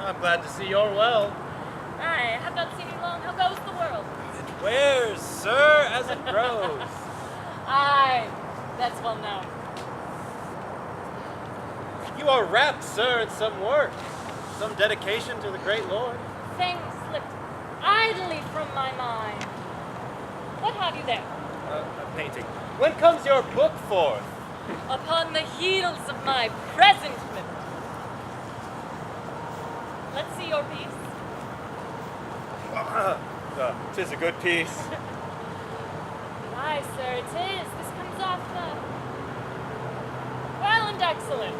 I'm glad to see you're well. I have not seen you long. How goes the world? It wears, sir, as it grows. Aye, that's well known. You are rapt, sir, in some work. Some dedication to the great Lord. Things slipped idly from my mind. What have you there? A painting. When comes your book forth? Upon the heels of my presentment. Let's see your piece. 'Tis a good piece. Aye, sir, it is. This comes off well and excellent.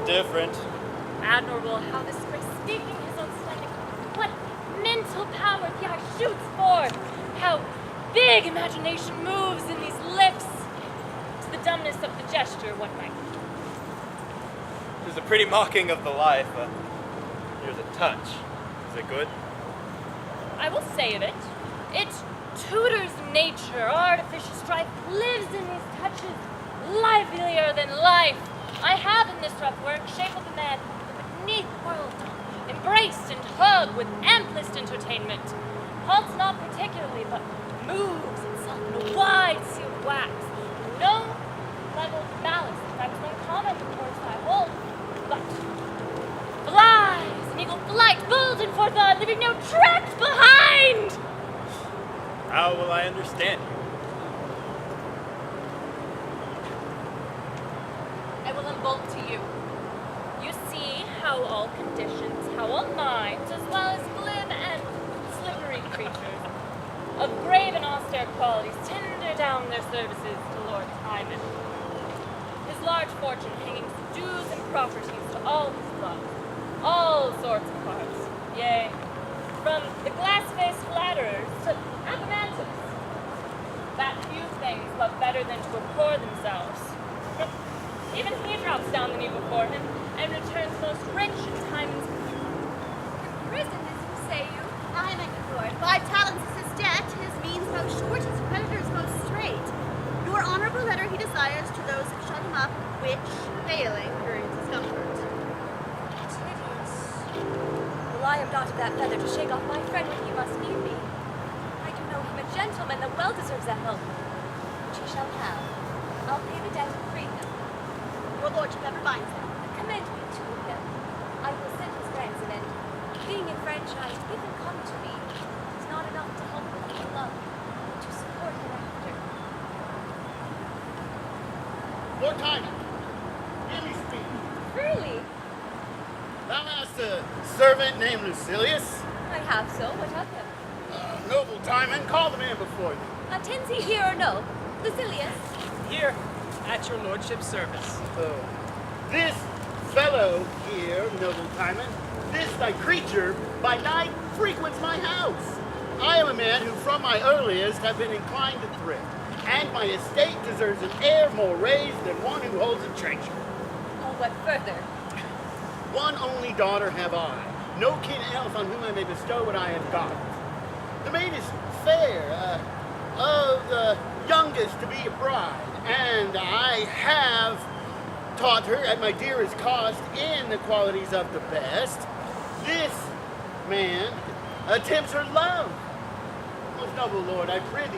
Different. Admirable how this great speaking his own standing. What mental power the eye shoots forth. How big imagination moves in these lips. To the dumbness of the gesture, one might. 'Tis a pretty mocking of the life. Here's a touch. Is it good? I will say of it, it tutors nature, artificial strife, lives in these touches, livelier than life. I have in this rough work shape of a man the beneath world, embraced and hugged with amplest entertainment, halts not particularly, but moves itself in a wide sea of wax, no level ballast, that was uncommon towards thy hold, but flies, an eagle flight, bold and forethought, leaving no tracks behind! How will I understand you? I will unbolt to you. You see how all conditions, how all minds, as well as glib and slippery creatures, of grave and austere qualities, tender down their services to Lord Timon. His large fortune hanging dues and properties to all his love, all sorts of parts, yea, from the glass-faced flatterers to Appomattox, that few things love better than to abhor themselves. Even he drops down the knee before him and returns most rich in Timon's Imprisoned, as you say you. Aye, my good lord. 5 talents is his debt, his means most short, his creditors most straight. Your honorable letter he desires to those who shut him up, which, failing, brings his comfort. Tedious. Well, I am not of that feather to shake off my friend when he must need me. I do know him a gentleman that well deserves a help, which he shall have. I'll pay the debt and free him. Your lordship ever binds him. Commend me to him. I will send his ransom, and being enfranchised, if him come to me, is not enough to help with my love, but to support hereafter. Lord Timon, hear me speak. Really? Thou hast a servant named Lucilius. I have so. What of him? Noble Timon, call the man before thee. Attends he here or no? Lucilius? Here, at your lordship's service. This fellow here, noble Timon, this thy creature, by night frequents my house. I am a man who from my earliest have been inclined to thrift, and my estate deserves an heir more raised than one who holds a treasure. Oh, what further? One only daughter have I, no kin else on whom I may bestow what I have got. The maid is fair, of the youngest to be a bride, and I have taught her at my dearest cost in the qualities of the best. This man attempts her love. Most noble lord, I prithee,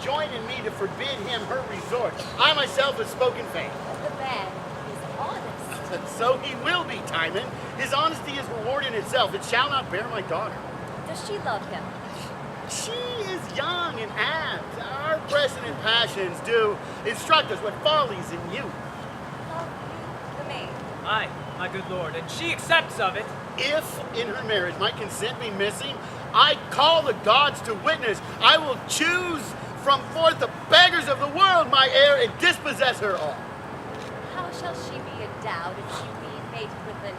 join in me to forbid him her resort. I myself have spoken faith. The man is honest. So he will be, Timon. His honesty is reward in itself. It shall not bear my daughter. Does she love him? She is young and apt. Our precedent passions do instruct us what follies in youth. Love you, the maid? Aye, my good lord, and she accepts of it. If in her marriage my consent be missing, I call the gods to witness. I will choose from forth the beggars of the world my heir and dispossess her all. How shall she be endowed if she be mated with an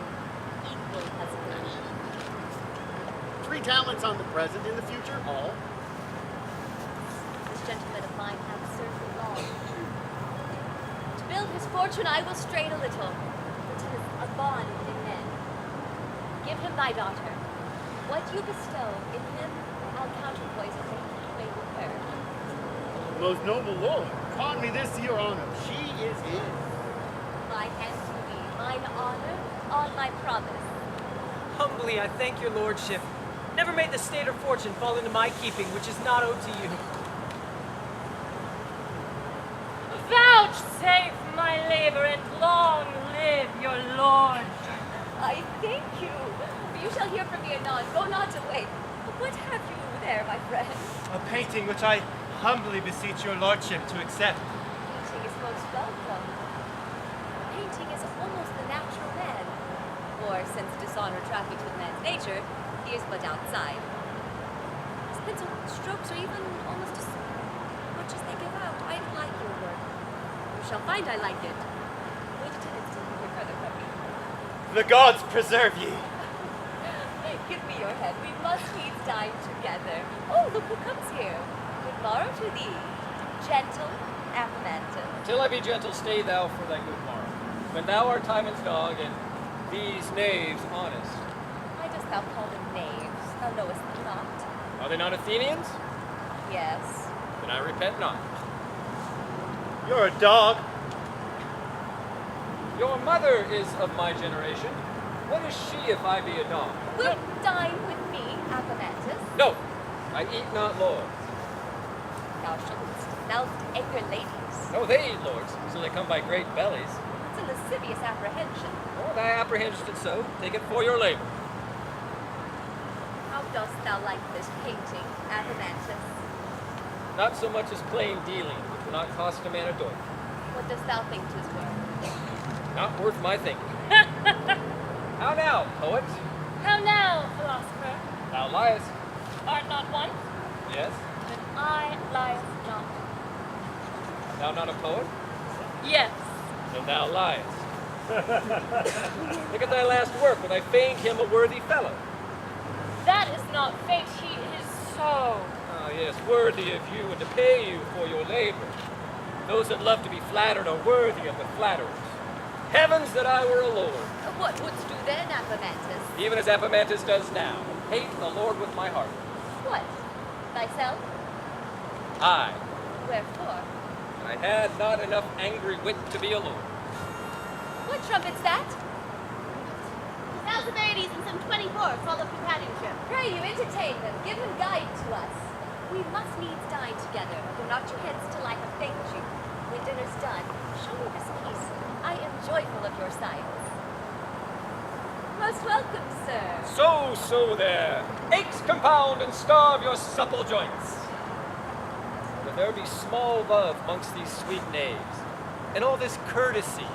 equal husband? 3 talents on the present, in the future, all. This gentleman of mine hath served me long. To build his fortune I will strain a little, but 'tis a bond in men. Give him thy daughter. What you bestow in him, I'll counterpoise and make way with her. Most noble lord, pardon me this to your honor. She is his. My hand to thee, mine honor, on my promise. Humbly I thank your lordship. Never made the state or fortune fall into my keeping, which is not owed to you. Vouchsafe my labor, and long live your lord. I thank you. You shall hear from me anon. Go not away. What have you there, my friend? A painting which I humbly beseech your lordship to accept. Painting is most welcome. Painting is almost the natural man. Or, since dishonor traffics with man's nature, he is but outside. His pencil strokes are even almost as much as they give out. I like your work. You shall find I like it. Wait an instant to hear further from me. The gods preserve ye. Give me your head. We must needs dine together. Oh, look who comes here. Good morrow to thee, gentle Amphitheater. Till I be gentle, stay thou for thy good morrow. When thou art Timon's dog, and these knaves honest. Why dost thou call them knaves? Thou knowest them not. Are they not Athenians? Yes. Then I repent not. You're a dog. Your mother is of my generation. What is she if I be a dog? Wilt dine with me, Amphitheater? No, I eat not lords. Thou shouldst. Thou'lt anger ladies. No, they eat lords, so they come by great bellies. It's a lascivious apprehension. Oh, thy apprehension it so. Take it for your labor. How dost thou like this painting, Amphitheater? Not so much as plain dealing, which will not cost a man a doit. What dost thou think 'tis worth? Not worth my thinking. How now, poet? How now, philosopher? Thou liest. Art not one? Yes. Then I liest not. Thou not a poet? Yes. Then thou liest. Look at thy last work, when I feigned him a worthy fellow. That is not fate, he is so. Ah, yes, worthy of you and to pay you for your labor. Those that love to be flattered are worthy of the flatterers. Heavens that I were a lord. What wouldst do then, Amphitheater? Even as Epimantus does now. Hate the Lord with my heart. What? Thyself? I. Wherefore? I had not enough angry wit to be a lord. What trumpet's that? Alcibiades and some 24 full of companionship. Pray you entertain them. Give him guide to us. We must needs dine together. Go not your heads till I have thanked you. When dinner's done, show me this piece. I am joyful of your sights. Most welcome, sir. So there. Aches compound and starve your supple joints. That there be small love amongst these sweet knaves, and all this courtesy,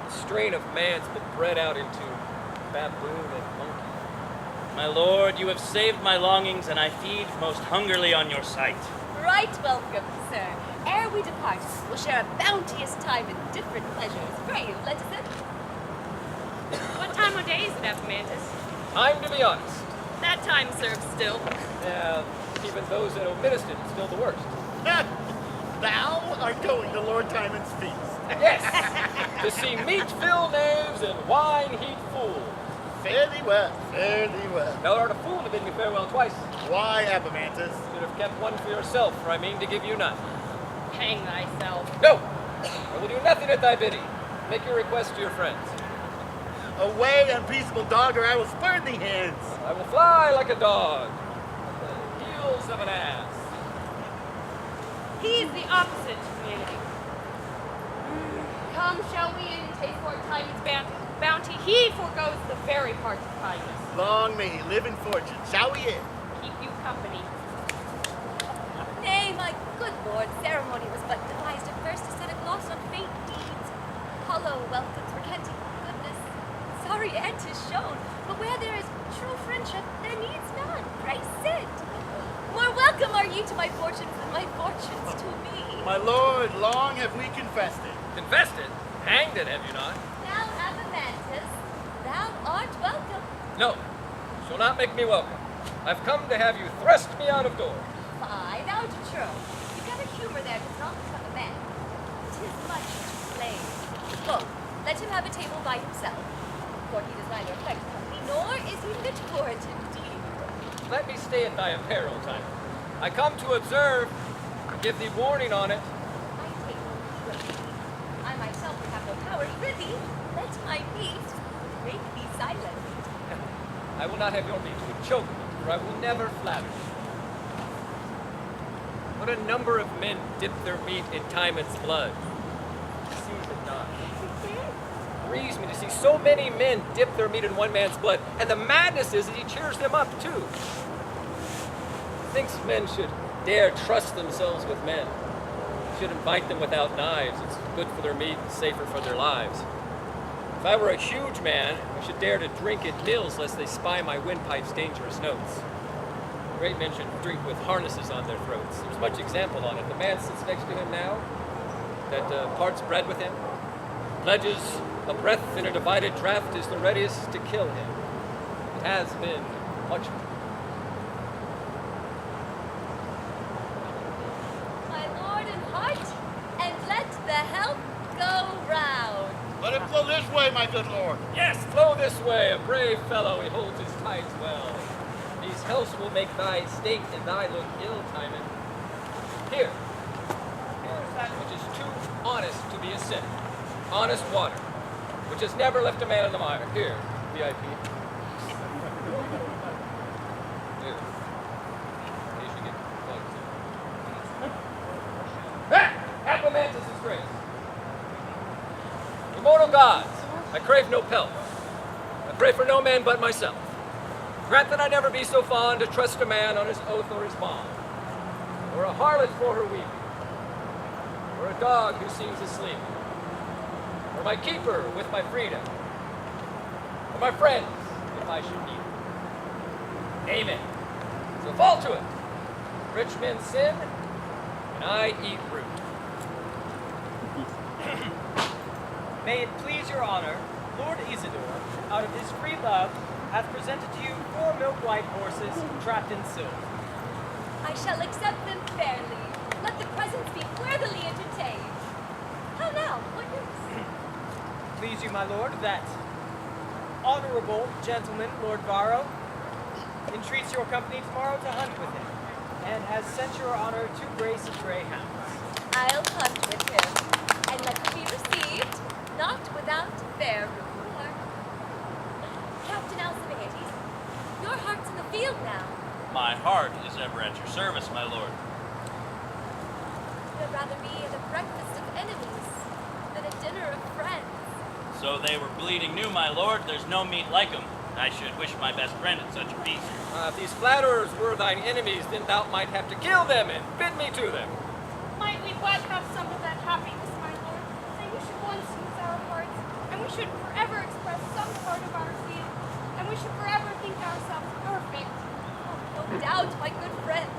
the strain of man's but bred out into baboon and monkey. My lord, you have saved my longings, and I feed most hungrily on your sight. Right welcome, sir. Ere we depart, we'll share a bounteous time in different pleasures. Pray you, let us in. What time of day is it, Epimantus? Time to be honest. That time serves still. Yeah, even those that omittest it, still the worst. Thou art going to Lord Timon's feast. Yes, to see meat fill knaves and wine heat fools. Fare thee well, fare thee well. Thou art a fool to bid me farewell twice. Why, Apimantus? Should have kept one for yourself, for I mean to give you none. Hang thyself. No! I will do nothing at thy bidding. Make your request to your friends. Away, unpeaceable dog, or I will spurn thee hence. I will fly like a dog at the heels of an ass. He's the opposite community. Come, shall we in take for Timon's bounty? He forgoes the very part of kindness. Long may he live in fortune. Shall we in? Keep you company. Nay, my good lord, ceremony was but devised at first to set a gloss on faint deeds. Hollow welcomes recanting goodness. Sorry end is shown, but where there is true friendship, there needs none. Pray sit. More welcome are ye to my fortunes than my fortunes to me. My lord, long have we confessed it. Confessed it? Hanged it, have you not? Now, Amphimantus, thou art welcome. No, shall not make me welcome. I've come to have you thrust me out of doors. Fie, thou to true. You've got a humor there does not become a man. 'Tis much to blame. Go, let him have a table by himself, for he does neither affect company, nor is he fit for it indeed. Let me stay at thy apparel, Timon. I come to observe and give thee warning on it. I take no heed of thee. I myself would have no power. Prithee, let my meat make thee silent. I will not have your meat to choke me, for I will never flatter you. What a number of men dip their meat in Timon's blood. Sees it not. It grieves me to see so many men dip their meat in one man's blood, and the madness is that he cheers them up too. Thinks men should dare trust themselves with men. Should invite them without knives. It's good for their meat and safer for their lives. If I were a huge man, I should dare to drink at mills lest they spy my windpipe's dangerous notes. Great men should drink with harnesses on their throats. There's much example on it. The man sits next to him now, that parts bread with him, pledges a breath in a divided draught is the readiest to kill him. It has been much. My lord and heart, and let the health go round. Let it flow this way, my good lord. Yes, flow this way. A brave fellow, he holds his tides well. These healths will make thy state and thy look ill, Timon. Here. Here's that which is too honest to be a sin. Honest water, which has never left a man in the mire. Here, VIP. Here. In case you get plugged. Appomantus' grace. Immortal gods, I crave no pelf. I pray for no man but myself. Grant that I never be so fond to trust a man on his oath or his bond, or a harlot for her weeping, or a dog who seems asleep, or my keeper with my freedom, or my friends if I should need them. Amen. So fall to it. Rich men sin, and I eat root. May it please your honor, Lord Isidore, out of his free love, hath presented to you 4 milk-white horses trapped in silk. I shall accept them fairly. Let the presents be worthily entertained. How now? What news? Please you, my lord, that honorable gentleman, Lord Varro, entreats your company tomorrow to hunt with him, and has sent your honor 2 brace of greyhounds. I'll hunt with him, and let them be received, not without fair reward. Captain Alcibiades, your heart's in the field now. My heart is ever at your service, my lord. I'd rather be at a breakfast of enemies than a dinner of friends. So they were bleeding new, my lord. There's no meat like 'em. I should wish my best friend at such a feast. If these flatterers were thine enemies, then thou might have to kill them and bid me to them. Might we but have some of that happiness, my lord? Say we should once use our hearts, and we should forever express some part of our zeal, and we should forever think ourselves perfect. Oh, no doubt, my good friend.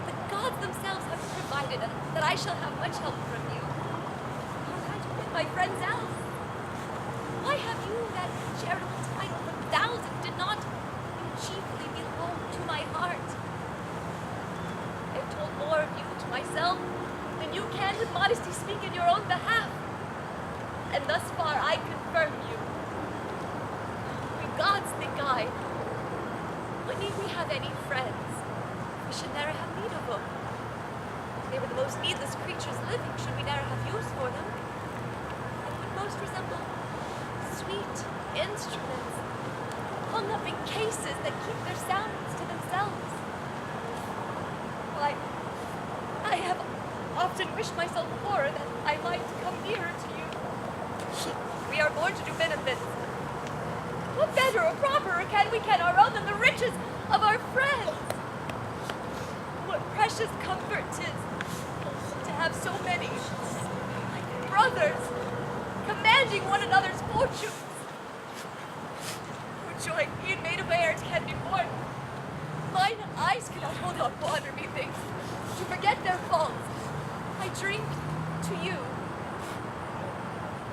But the gods themselves have provided that I shall have much help from you. How had you been my friends else? Why have you that charitable title from thousands did not chiefly belong to my heart? I've told more of you to myself than you can with modesty speak in your own behalf. And thus far I confirm you. We gods, think I, what need we have any friends? We should never have need of them. They were the most needless creatures living, should we never have use for them. And would most resemble sweet instruments, hung up in cases that keep their sounds to themselves. Why, I have often wished myself poor that I might come nearer to you. We are born to do benefits. What better or properer can we our own than the riches of our friends? What precious comfort 'tis to have so many, like brothers, commanding one another's fortunes. For joy being made aware it can be borne. Mine eyes cannot hold out water, methinks, to forget their faults. I drink to you.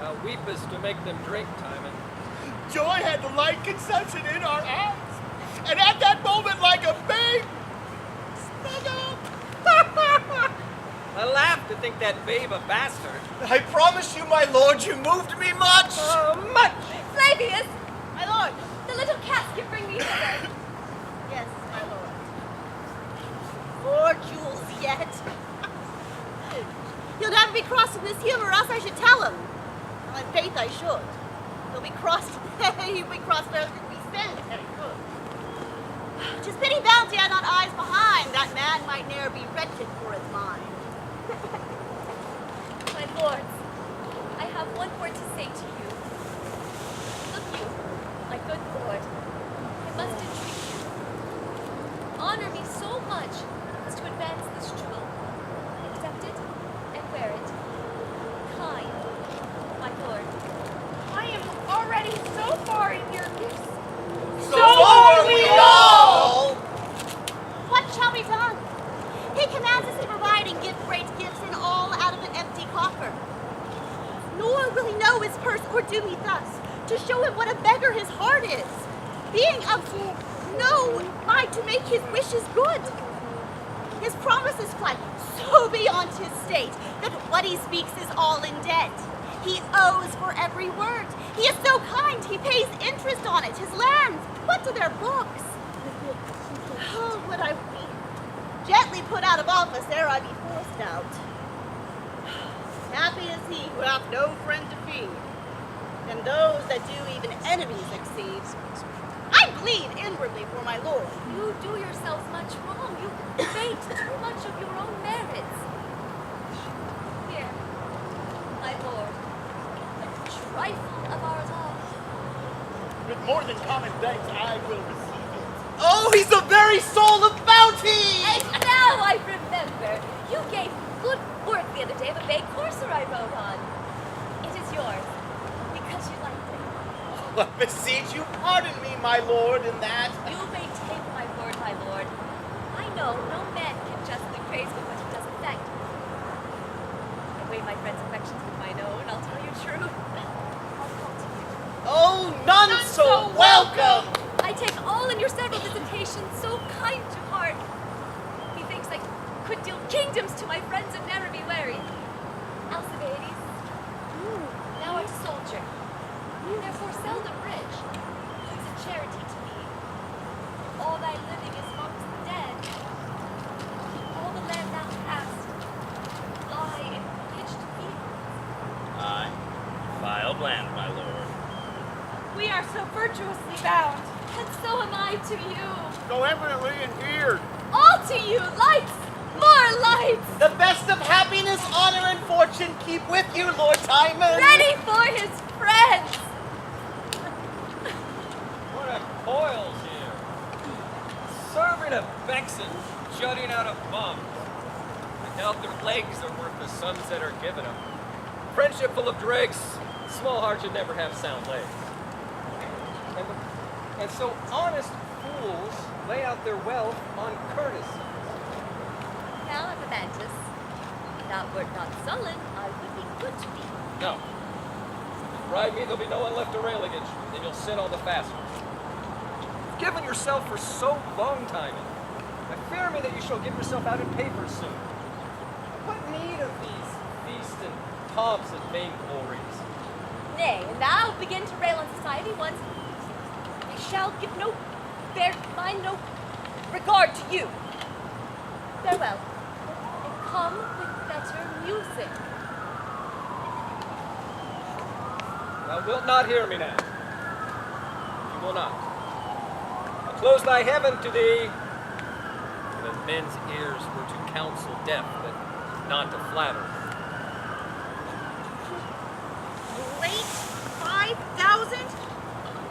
Thou weepest to make them drink, Timon. Joy had the light conception in our eyes, and at that moment, like a babe, sprung up. I laugh to think that babe a bastard. I promise you, my lord, you moved me much. Much! Flavius! My lord. The little casket bring me hither. Yes, my lord. 4 jewels yet. He'll never be crossed in this humor, or else I should tell him. Well, in faith I should. He'll be crossed. He'll be crossed rather than be spend that he could. 'Tis pity bounty had not eyes behind, that man might ne'er be wretched for his mind. My lords, I have one word to say to you. Look you, my good lord, I must entreat you. Honor me so much as to advance this jewel. Accept it and wear it. Kind, my lord. I am already so far in your gifts. So are we all! What shall be done? He commands us to provide and give great gifts, and all out of an empty coffer. Nor will he know his purse or do me thus, to show him what a beggar his heart is, being of no might to make his wishes good. His promises fly so beyond his state, that what he speaks is all in debt. He owes for every word. He is so kind, he pays interest on it. His lands, what to their books? Oh, would I be gently put out of office ere I be forced out. Happy is he who hath no friend to feed, and those that do even enemies exceed. I bleed inwardly for my lord. You do yourselves much wrong. You debate too much of your own merits. Here, my lord, a trifle of our love. With more than common thanks, I will receive it. Oh, he's the very soul of bounty! And now I remember, you gave good work the other day of a bay courser I rode on. It is yours, because you liked it. I beseech you, pardon me, my lord, in that. You may take my word, my lord. I know no man can justly praise but what he does affect. I weigh my friend's affections with mine own, I'll tell you true. I'll come to you. Oh, none so welcome! I take all in your several visitations so kind to heart. Methinks I could deal kingdoms to my friends and never be weary. Alcibiades, thou art a soldier, therefore seldom rich. It's a charity to me. All thy living is amongst the dead. All the land thou hast lie in pitched fields. Aye, filed land, my lord. We are so virtuously bound. And so am I to you. So eminently adhered. All to you, lights, more lights. The best of happiness, honor, and fortune keep with you, Lord Timon. Ready for his friends. What a coils here. Serving a Vexen, jutting out of bums. I doubt their legs are worth the sums that are given them. Friendship full of dregs, small heart should never have sound legs. And so honest fools lay out their wealth on courtesy. Now, Epimantis, if thou wert not sullen, I would be good to thee. No. If you bribe me, there'll be no one left to rail against you, then you'll sin all the faster. You've given yourself for so long, Timon. I fear me that you shall give yourself out in papers soon. What need of these feasts and pomps and vainglories? Nay, and thou begin to rail on society once, I shall give no regard to you. Farewell, and come with better music. Thou wilt not hear me now. You will not. I'll close thy heaven to thee, for that men's ears were to counsel death, but not to flatter. Late 5,000?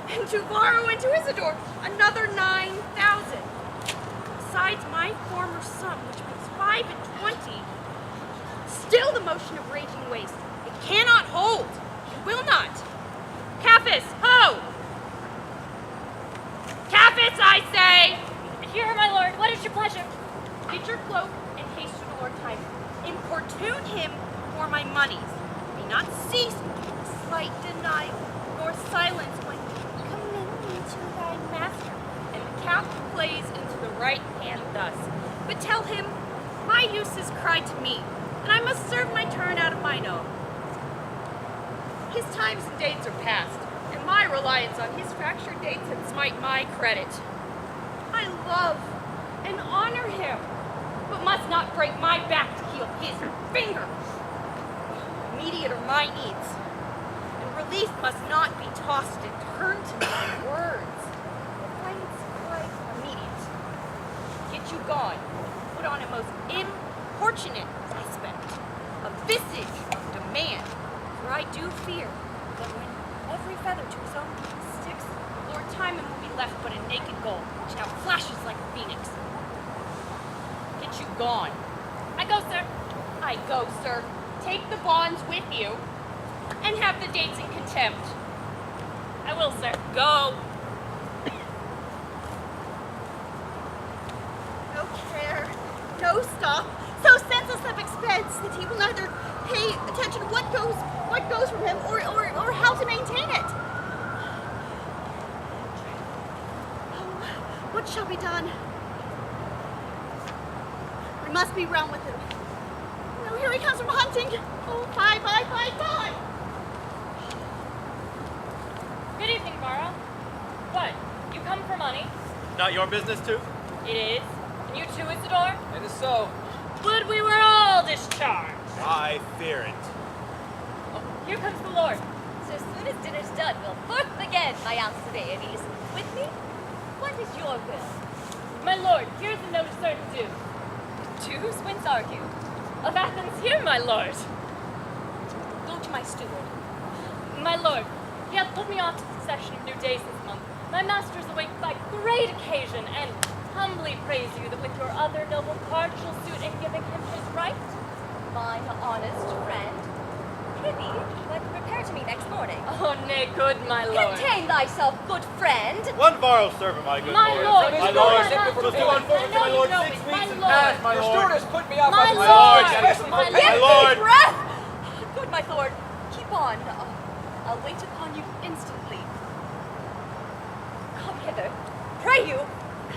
And to borrow into Isidore another 9,000. Besides my former sum, which makes 5 and 20. Still the motion of raging waste. It cannot hold. It will not. Capus, ho! Capus, I say! Here, my lord, what is your pleasure? Get your cloak and haste to the Lord Timon. Importune him for my monies. May not cease slight denial, nor silence when commend me to thy master. And the cap plays into the right hand thus. But tell him, my uses cry to me, and I must serve my turn out of mine own. His times and dates are past, and my reliance on his fractured dates had smite my credit. I love and honor him, but must not break my back to heal his finger. Immediate are my needs, and relief must not be tossed and turned to me in words. Get you gone. Put on a most importunate aspect, a visage of demand. For I do fear that when every feather to his own sticks, Lord Timon will be left but a naked gold, which now flashes like a phoenix. Get you gone. I go, sir. I go, sir. Take the bonds with you, and have the dates in contempt. I will, sir. Go. No care, no stop, so senseless of expense that he will neither pay attention to what goes from him or how to maintain it. Oh, what shall be done? We must be round with him. No, here he comes from hunting. Oh, bye. Good evening, Varro. What? You come for money? Not your business, too? It is. And you too, Isidore? It is so. Would we were all discharged. I fear it. Here comes the Lord. So as soon as dinner's done, we'll forth again, my Alcibiades. With me? What is your will? My lord, here's a note of certain due. To whose wins argue? Of Athens here, my lord. Go to my steward. My lord, he hath put me off to succession of new days this month. My master is awaked by great occasion, and humbly praise you that with your other noble part shall suit in giving him his right. Mine honest friend. Prithee, what prepare to me next morning? Oh, nay, good my lord. Contain thyself, good friend. One Varro servant, my good My lord, My you lord, know I it was too unfortunate, my lord, 6 weeks in past, my Your lord. steward has put me up My on lord, especially my for lord. Give My lord. me breath! Good, my lord. Keep on. I'll wait upon you instantly. Come hither. Pray you.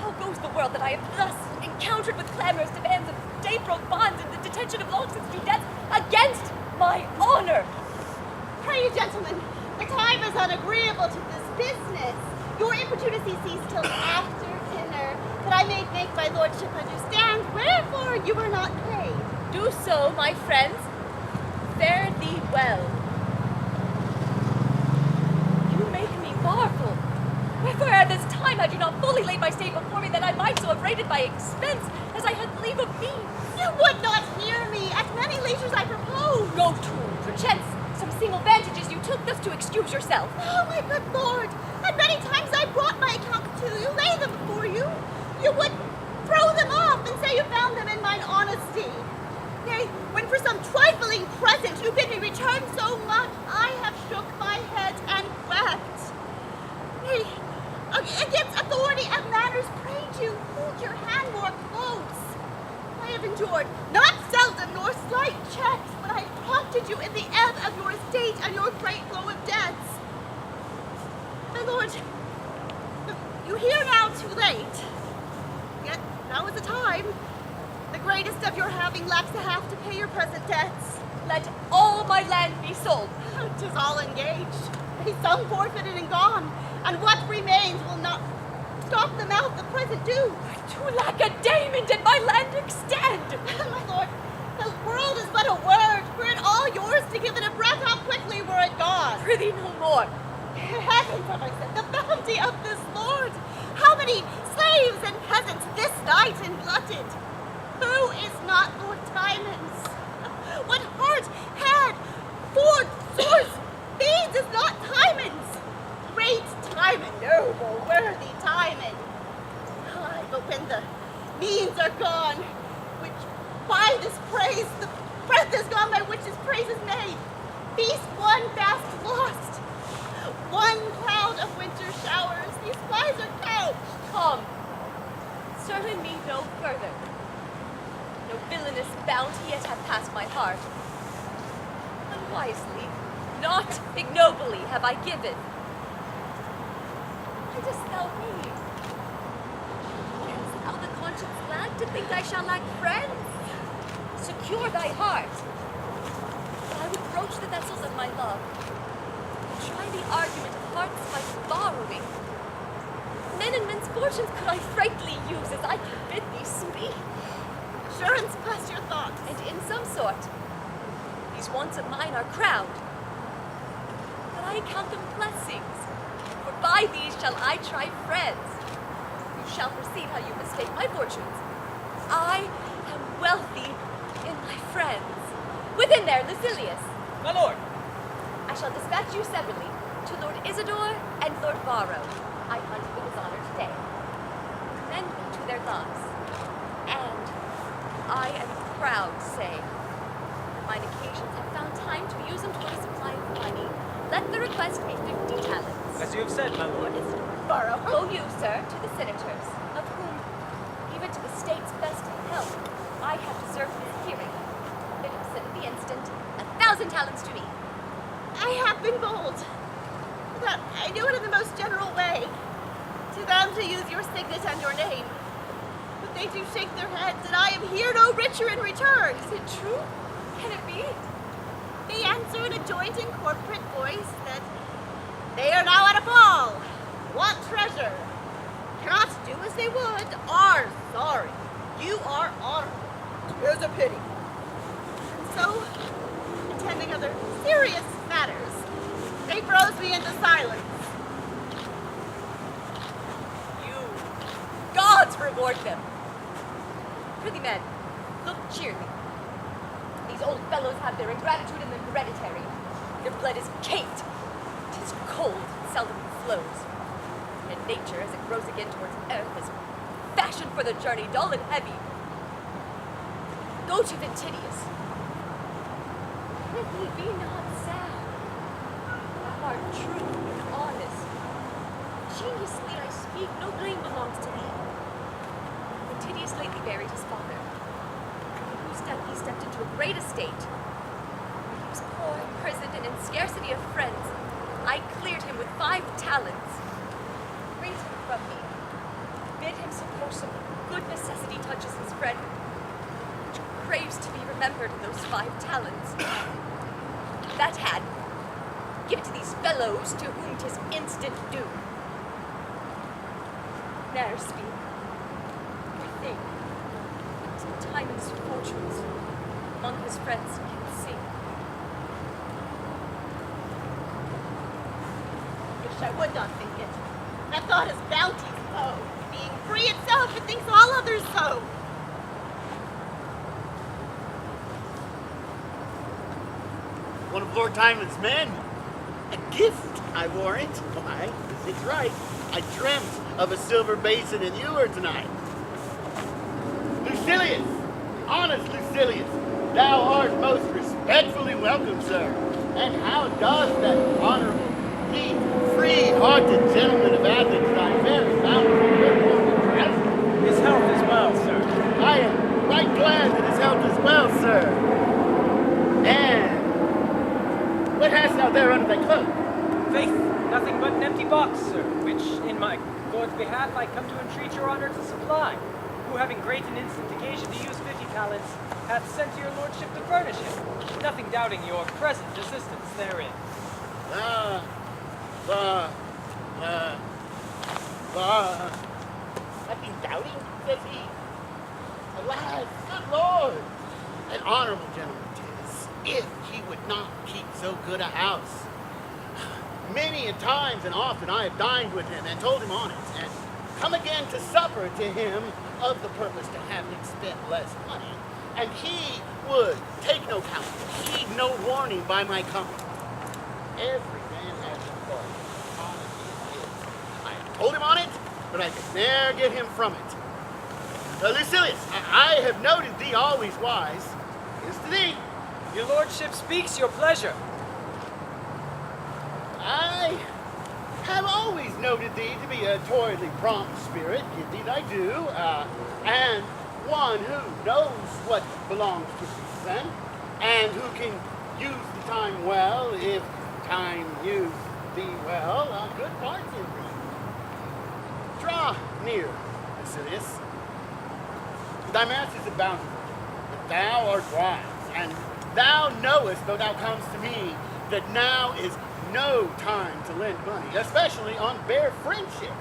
How goes the world that I have thus encountered with clamorous demands of day-broke bonds and the detention of long-since due debts against my honor? Pray you, gentlemen, the time is unagreeable to this business. Your importunacy ceased till after dinner, that I may make my lordship understand wherefore you were not paid. Do so, my friends. Fare thee well. You make me marvel. Wherefore at this time had you not fully laid my state before me, that I might so have rated my expense as I had leave of me. You would not hear me. At many leisures I propose. Go to, perchance, some single vantages you took thus to excuse yourself. Oh, my good lord, and many times I brought my accounts to you, lay them before you. You would throw them off and say you found them in mine honesty. Nay, when for some trifling present you bid me return so much, I have shook my head and wept. Nay, against authority and manners, pray you, hold your hand more close. I have endured not seldom nor slight checks, but I prompted you in the ebb of your estate and your great flow of debts. My lord, you hear now too late. Yet now is the time. The greatest of your having lacks the half to pay your present debts. Let all my land be sold. 'Tis all engaged. A sum forfeited and gone, and what remains will not stop the mouth of present due. To Lacedaemon did my land extend. My lord, the world is but a word. Were it all yours to give it a breath, how quickly were it gone? Prithee no more. Heavens, have I said, the bounty of this lord. How many slaves and peasants this night englutted? Who is not Lord Timon's? What heart, head, forge, source, feeds is not Timon's? Great Timon, noble, worthy Timon. Aye, but when the means are gone, which by this praise, the breath is gone by which this praise is made, feast one fast lost, one cloud of winter showers, these flies are couched. Come, sermon me no further. No villainous bounty yet hath passed my heart. Unwisely, not ignobly have I given. Why dost thou mean? Canst thou the conscience glad to think I shall lack friends? Secure thy heart. I would broach the vessels of my love. Try the argument of hearts by borrowing. Men and men's fortunes could I frankly use as I can bid thee speak. Assurance, bless your thoughts. And in some sort, these wants of mine are crowned. But I count them blessings, for by these shall I try friends, who shall perceive how you mistake my fortunes. I am wealthy in my friends. Within there, Lucilius. My lord. I shall dispatch you separately to Lord Isidore and Lord Varro. I hunt with his honor today. Commend me to their loves. And I am proud to say that mine occasions have found time to use them toward a supply of money. Let the request be 50 talents. As you have said, my lord. Varro, go you, sir, to the senators, of whom, even to the state's best help, I have deserved his hearing. Bid him send the instant 1,000 talents to me. I have been bold. But I do it in the most general way. To them to use your signet and your name. But they do shake their heads, and I am here no richer in return. Is it true? Can it be? They answer in a joint and corporate voice that they are now at a ball, want treasure, cannot do as they would, are sorry. You are honorable. Here's a pity. And so, attending other serious matters, they froze me into silence. You gods reward them. Prithee men, look cheerly. These old fellows have their ingratitude in them hereditary. Their blood is caked. 'Tis cold and seldom flows. And nature, as it grows again towards earth, is fashioned for the journey, dull and heavy. Go to Ventidius. Prithee, be not sad. Thou art true and honest. Ingeniously I speak, no blame belongs to thee. Ventidius lately buried his father. In whose death he stepped into a great estate. When he was poor, imprisoned, and in scarcity of friends, I cleared him with 5 talents. Raise him from me. Bid him suppose some good necessity touches his friend, which craves to be remembered in those 5 talents. That had, give it to these fellows to whom 'tis instant due. Ne'er speak, or think, till Timon's fortunes among his friends can sing. Wish I would not think it. That thought is bounty's foe, being free itself, it thinks all others so. One of Lord Timon's men. A gift, I warrant. Why, it's right. I dreamt of a silver basin and ewer tonight. Lucilius, honest Lucilius, thou art most respectfully welcome, sir. And how does that honorable, neat, free-hearted gentleman of Athens thy very bountiful good dress? His health is well, sir. I am right glad that his health is well, sir. And what hast thou there under thy cloak? Faith, nothing but an empty box, sir, which, in my lord's behalf, I come to entreat your honor to supply, who, having great and instant occasion to use 50 talents, hath sent to your lordship to furnish him, nothing doubting your present assistance therein. Nothing doubting, says he. Alas, good Lord, an honorable gentleman 'tis, if he would not keep so good a house. Many a times and often I have dined with him and told him on it, and come again to supper to him of the purpose to have him spend less money, and he would take no counsel, heed no warning by my coming. Every man has his fault, honesty is his. I have told him on it, but I could ne'er get him from it. Lucilius, I have noted thee always wise. Here's to thee. Your lordship speaks your pleasure. I have always noted thee to be a toiledly prompt spirit, give thee thy due, and one who knows what belongs to reason, and who can use the time well, if time use thee well, a good part in thee. Draw near, Lucilius. Thy masters are bountiful, but thou art wise, and thou knowest, though thou comest to me, that now is no time to lend money, especially on bare friendship,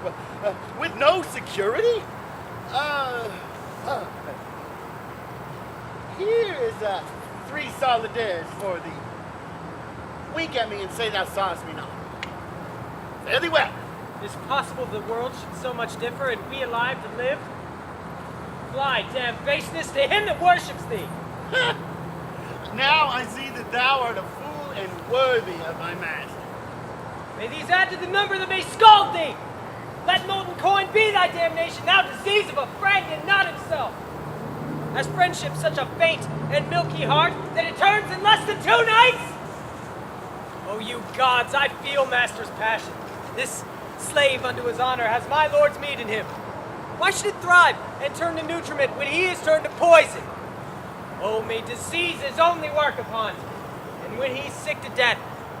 with no security. Here is 3 solidaires for thee. Wink at me and say thou sawest me not. Fare thee well. Is it possible the world should so much differ, and we alive to live? Fly, damn baseness, to him that worships thee! Now I see that thou art a fool and worthy of my master. May these add to the number that may scald thee! Let molten coin be thy damnation, thou disease of a friend and not himself! Has friendship such a faint and milky heart that it turns in less than 2 nights? Oh, you gods, I feel master's passion. This slave unto his honor has my lord's meat in him. Why should it thrive and turn to nutriment when he is turned to poison? Oh, may diseases only work upon him. And when he's sick to death,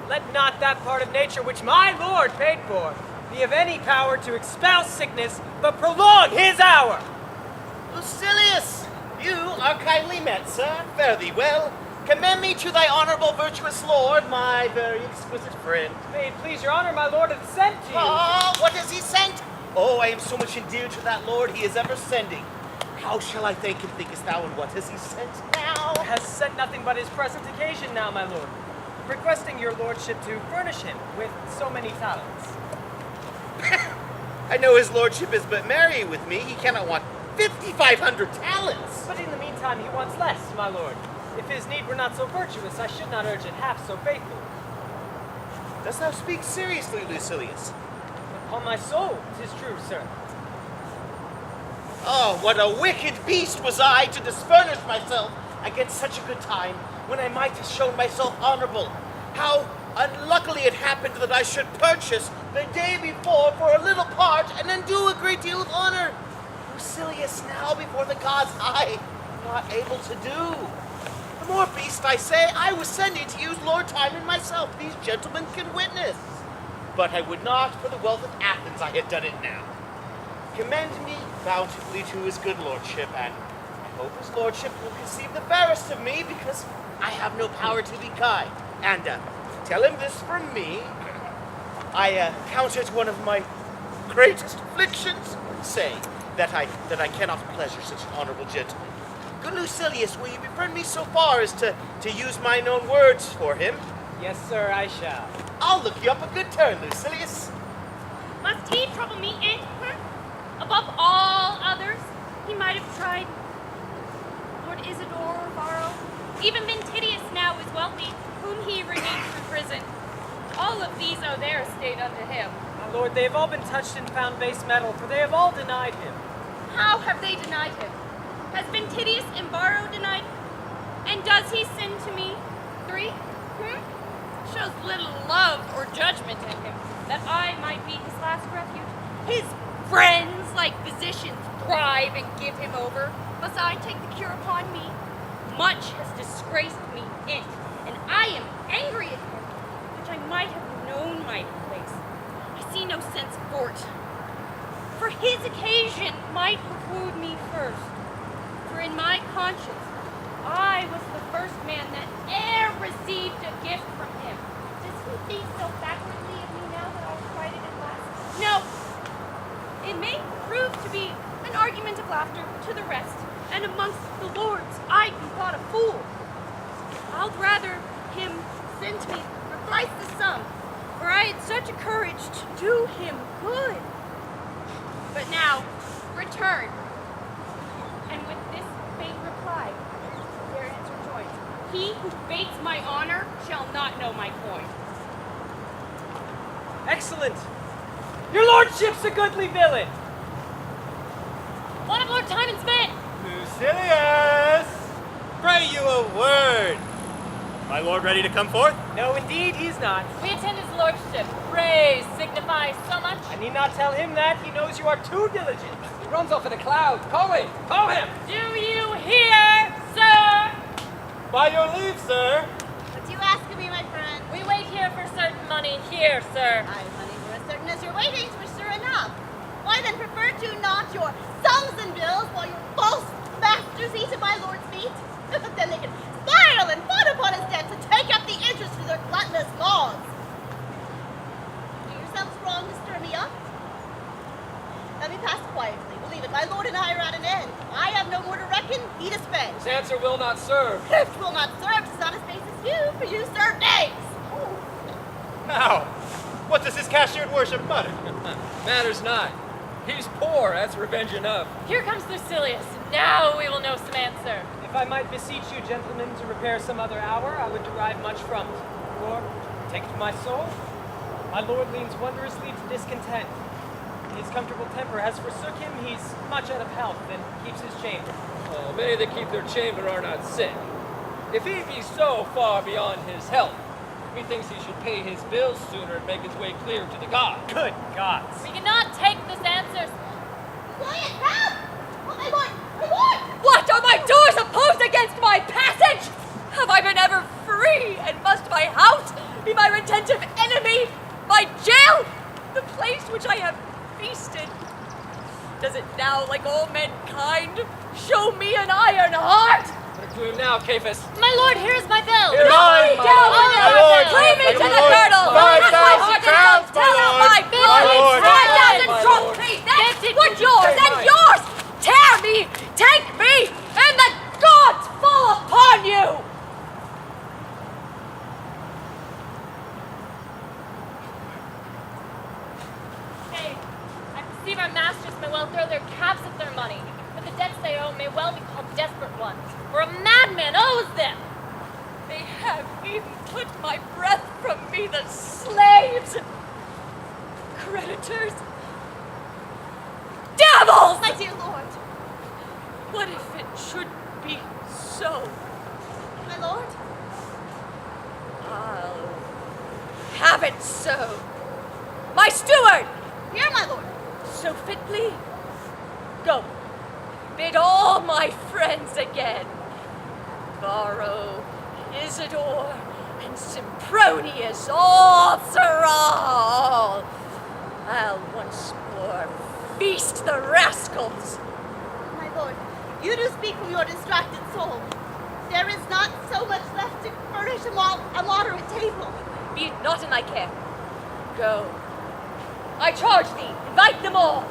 let not that part of nature which my lord paid for be of any power to expel sickness, but prolong his hour. Lucilius, you are kindly met, sir. Fare thee well. Commend me to thy honorable, virtuous lord, my very exquisite friend. May it please your honor, my lord hath sent to you. Ah, what has he sent? Oh, I am so much endeared to that lord he is ever sending. How shall I thank him, thinkest thou, and what has he sent now? Has sent nothing but his present occasion now, my lord, requesting your lordship to furnish him with so many talents. I know his lordship is but merry with me. He cannot want 5,500 talents. But in the meantime, he wants less, my lord. If his need were not so virtuous, I should not urge it half so faithfully. Dost thou speak seriously, Lucilius? Upon my soul, 'tis true, sir. Oh, what a wicked beast was I to disfurnish myself against such a good time, when I might have shown myself honorable. How unluckily it happened that I should purchase the day before for a little part and then do a great deal of honor. Lucilius, now before the gods, I am not able to do. The more beast I say, I was sending to use Lord Timon myself. These gentlemen can witness. But I would not for the wealth of Athens I had done it now. Commend me bountifully to his good lordship, and I hope his lordship will conceive the fairest of me, because I have no power to be kind. And tell him this from me. I count it one of my greatest afflictions, saying that I cannot pleasure such an honorable gentleman. Good Lucilius, will you befriend me so far as to use mine own words for him? Yes, sir, I shall. I'll look you up a good turn, Lucilius. Must he trouble me and above all others? He might have tried Lord Isidore, Varro, even Ventidius now is wealthy, whom he redeemed from prison. All of these owe their estate unto him. My lord, they have all been touched and found base metal, for they have all denied him. How have they denied him? Has Ventidius and Varro denied? And does he send to me 3? Shows little love or judgment in him, that I might be his last refuge. His friends, like physicians, thrive and give him over. Must I take the cure upon me? Much has disgraced me in, and I am angry at him, which I might have known my place. I see no sense for't. For his occasion might preclude me first. For in my conscience, I was the first man that e'er received a gift from him. Does he think so backwardly of me now that I've tried it at last? No. It may prove to be an argument of laughter to the rest, and amongst the lords I'd be thought a fool. I'd rather him send me for thrice the sum, for I had such a courage to do him good. But now, return. And with this faint reply, their answer joins. He who baits my honor shall not know my coin. Excellent! Your lordship's a goodly villain! One of Lord Timon's men! Lucilius! Pray you a word. My lord ready to come forth? No, indeed, he's not. We attend his lordship. Praise signifies so much. I need not tell him that. He knows you are too diligent. He runs off in a cloud. Call him! Call him! Do you hear, sir? By your leave, sir. What do you ask of me, my friend? We wait here for certain money. Here, sir. I have money for as certain as your waitings were sure enough. Why then prefer to not your sums and bills while your false masters eat at my lord's feet? Then they can spiral and fawn upon his debts and take up the interest for their gluttonous laws. Do yourselves wrong to stir me up? Let me pass quietly. Believe it, my lord and I are at an end. I have no more to reckon, he to spend. His answer will not serve. Thrift will not serve, 'tis on his face as you, for you serve knaves. Now, What does this cashiered worship mutter? Matters not. He's poor, that's revenge enough. Here comes Lucilius. Now we will know some answer. If I might beseech you, gentlemen, to repair some other hour, I would derive much from it. For, take to my soul, my lord leans wondrously to discontent. His comfortable temper has forsook him, he's much out of health, and keeps his chamber. Oh, many that keep their chamber are not sick. If he be so far beyond his health, methinks he should pay his bills sooner and make his way clear to the gods. Good gods. We cannot take this answer. Quiet, help! Oh, my lord! My lord! What are my doors opposed against my passage? Have I been ever free, and must my house be my retentive enemy? My jail, the place which I have feasted? Does it now, like all mankind, show me an iron heart? Put it to him now, Cephas. My lord, here is my bill. Here is Mine, my Down lord. on My your lord. Free me to My the lord. girdle! 5,000 Cut my heart and crowns, soul, tear my out lord. my bill! My lord. 5,000 My strong lord. feet! That's Get it. what yours Take and mine. yours! Tear me! Take me! And the gods fall upon you! Hey, I perceive our masters may well throw their caps at their money, but the debts they owe may well be called desperate ones, for a madman owes them. They have even put my breath from me, the slaves! Creditors! Devils! My dear lord! What if it should be so? My lord? I'll have it so. My steward! Here, my lord! So fitly. Go. Bid all my friends again. Varro, Isidore, and Sempronius, all sir all. I'll once more feast the rascals. My lord, you do speak from your distracted soul. There is not so much left to furnish a moderate table. Be it not in thy care. Go. I charge thee, invite them all.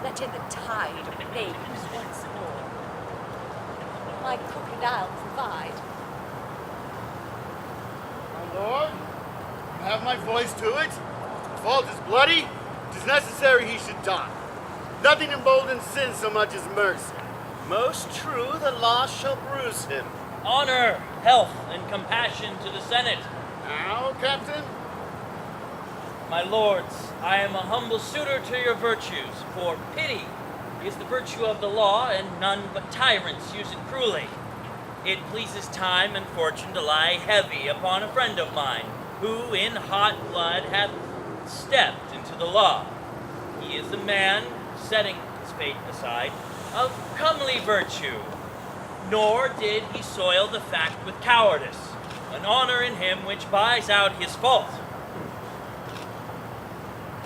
Let in the tide of names once more. My crocodile provide. My lord, you have my voice to it. The fault is bloody. It is necessary he should die. Nothing emboldens sin so much as mercy. Most true, the law shall bruise him. Honor, health, and compassion to the Senate. Now, Captain, My lords, I am a humble suitor to your virtues, for pity is the virtue of the law, and none but tyrants use it cruelly. It pleases time and fortune to lie heavy upon a friend of mine, who in hot blood hath stepped into the law. He is a man, setting his fate aside, of comely virtue, nor did he soil the fact with cowardice, an honor in him which buys out his fault.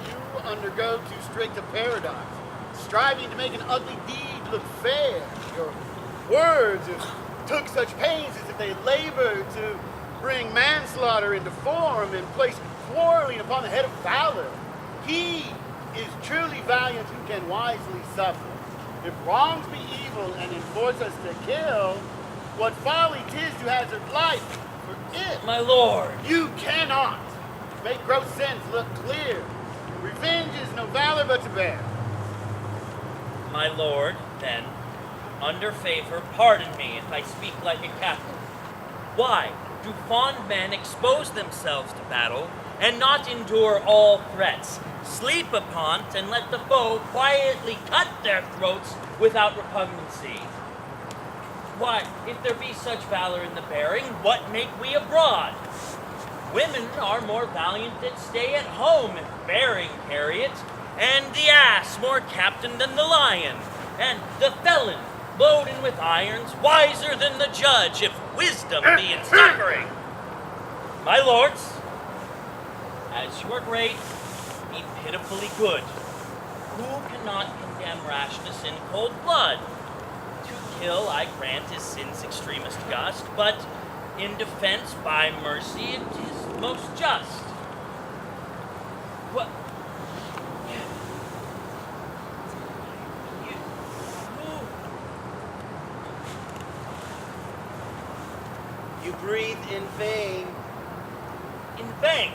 you undergo too strict a paradox, striving to make an ugly deed look fair. Your words took such pains as if they labored to bring manslaughter into form and place quarreling upon the head of valor. He is truly valiant who can wisely suffer. If wrongs be evil and enforce us to kill, what folly 'tis to hazard life for it. My lord, You cannot make gross sins look clear. Revenge is no valor but to bear. my lord, then, under favor, pardon me if I speak like a captain. Why do fond men expose themselves to battle and not endure all threats, sleep upon't, and let the foe quietly cut their throats without repugnancy? Why, if there be such valor in the bearing, what make we abroad? Women are more valiant that stay at home if bearing carry it, and the ass more captain than the lion, and the felon loaden with irons wiser than the judge if wisdom be in succoring. My lords, as you are great, be pitifully good. Who cannot condemn rashness in cold blood? To kill, I grant, is sin's extremest gust, but in defense by mercy it is most just. What? You breathe in vain. In vain?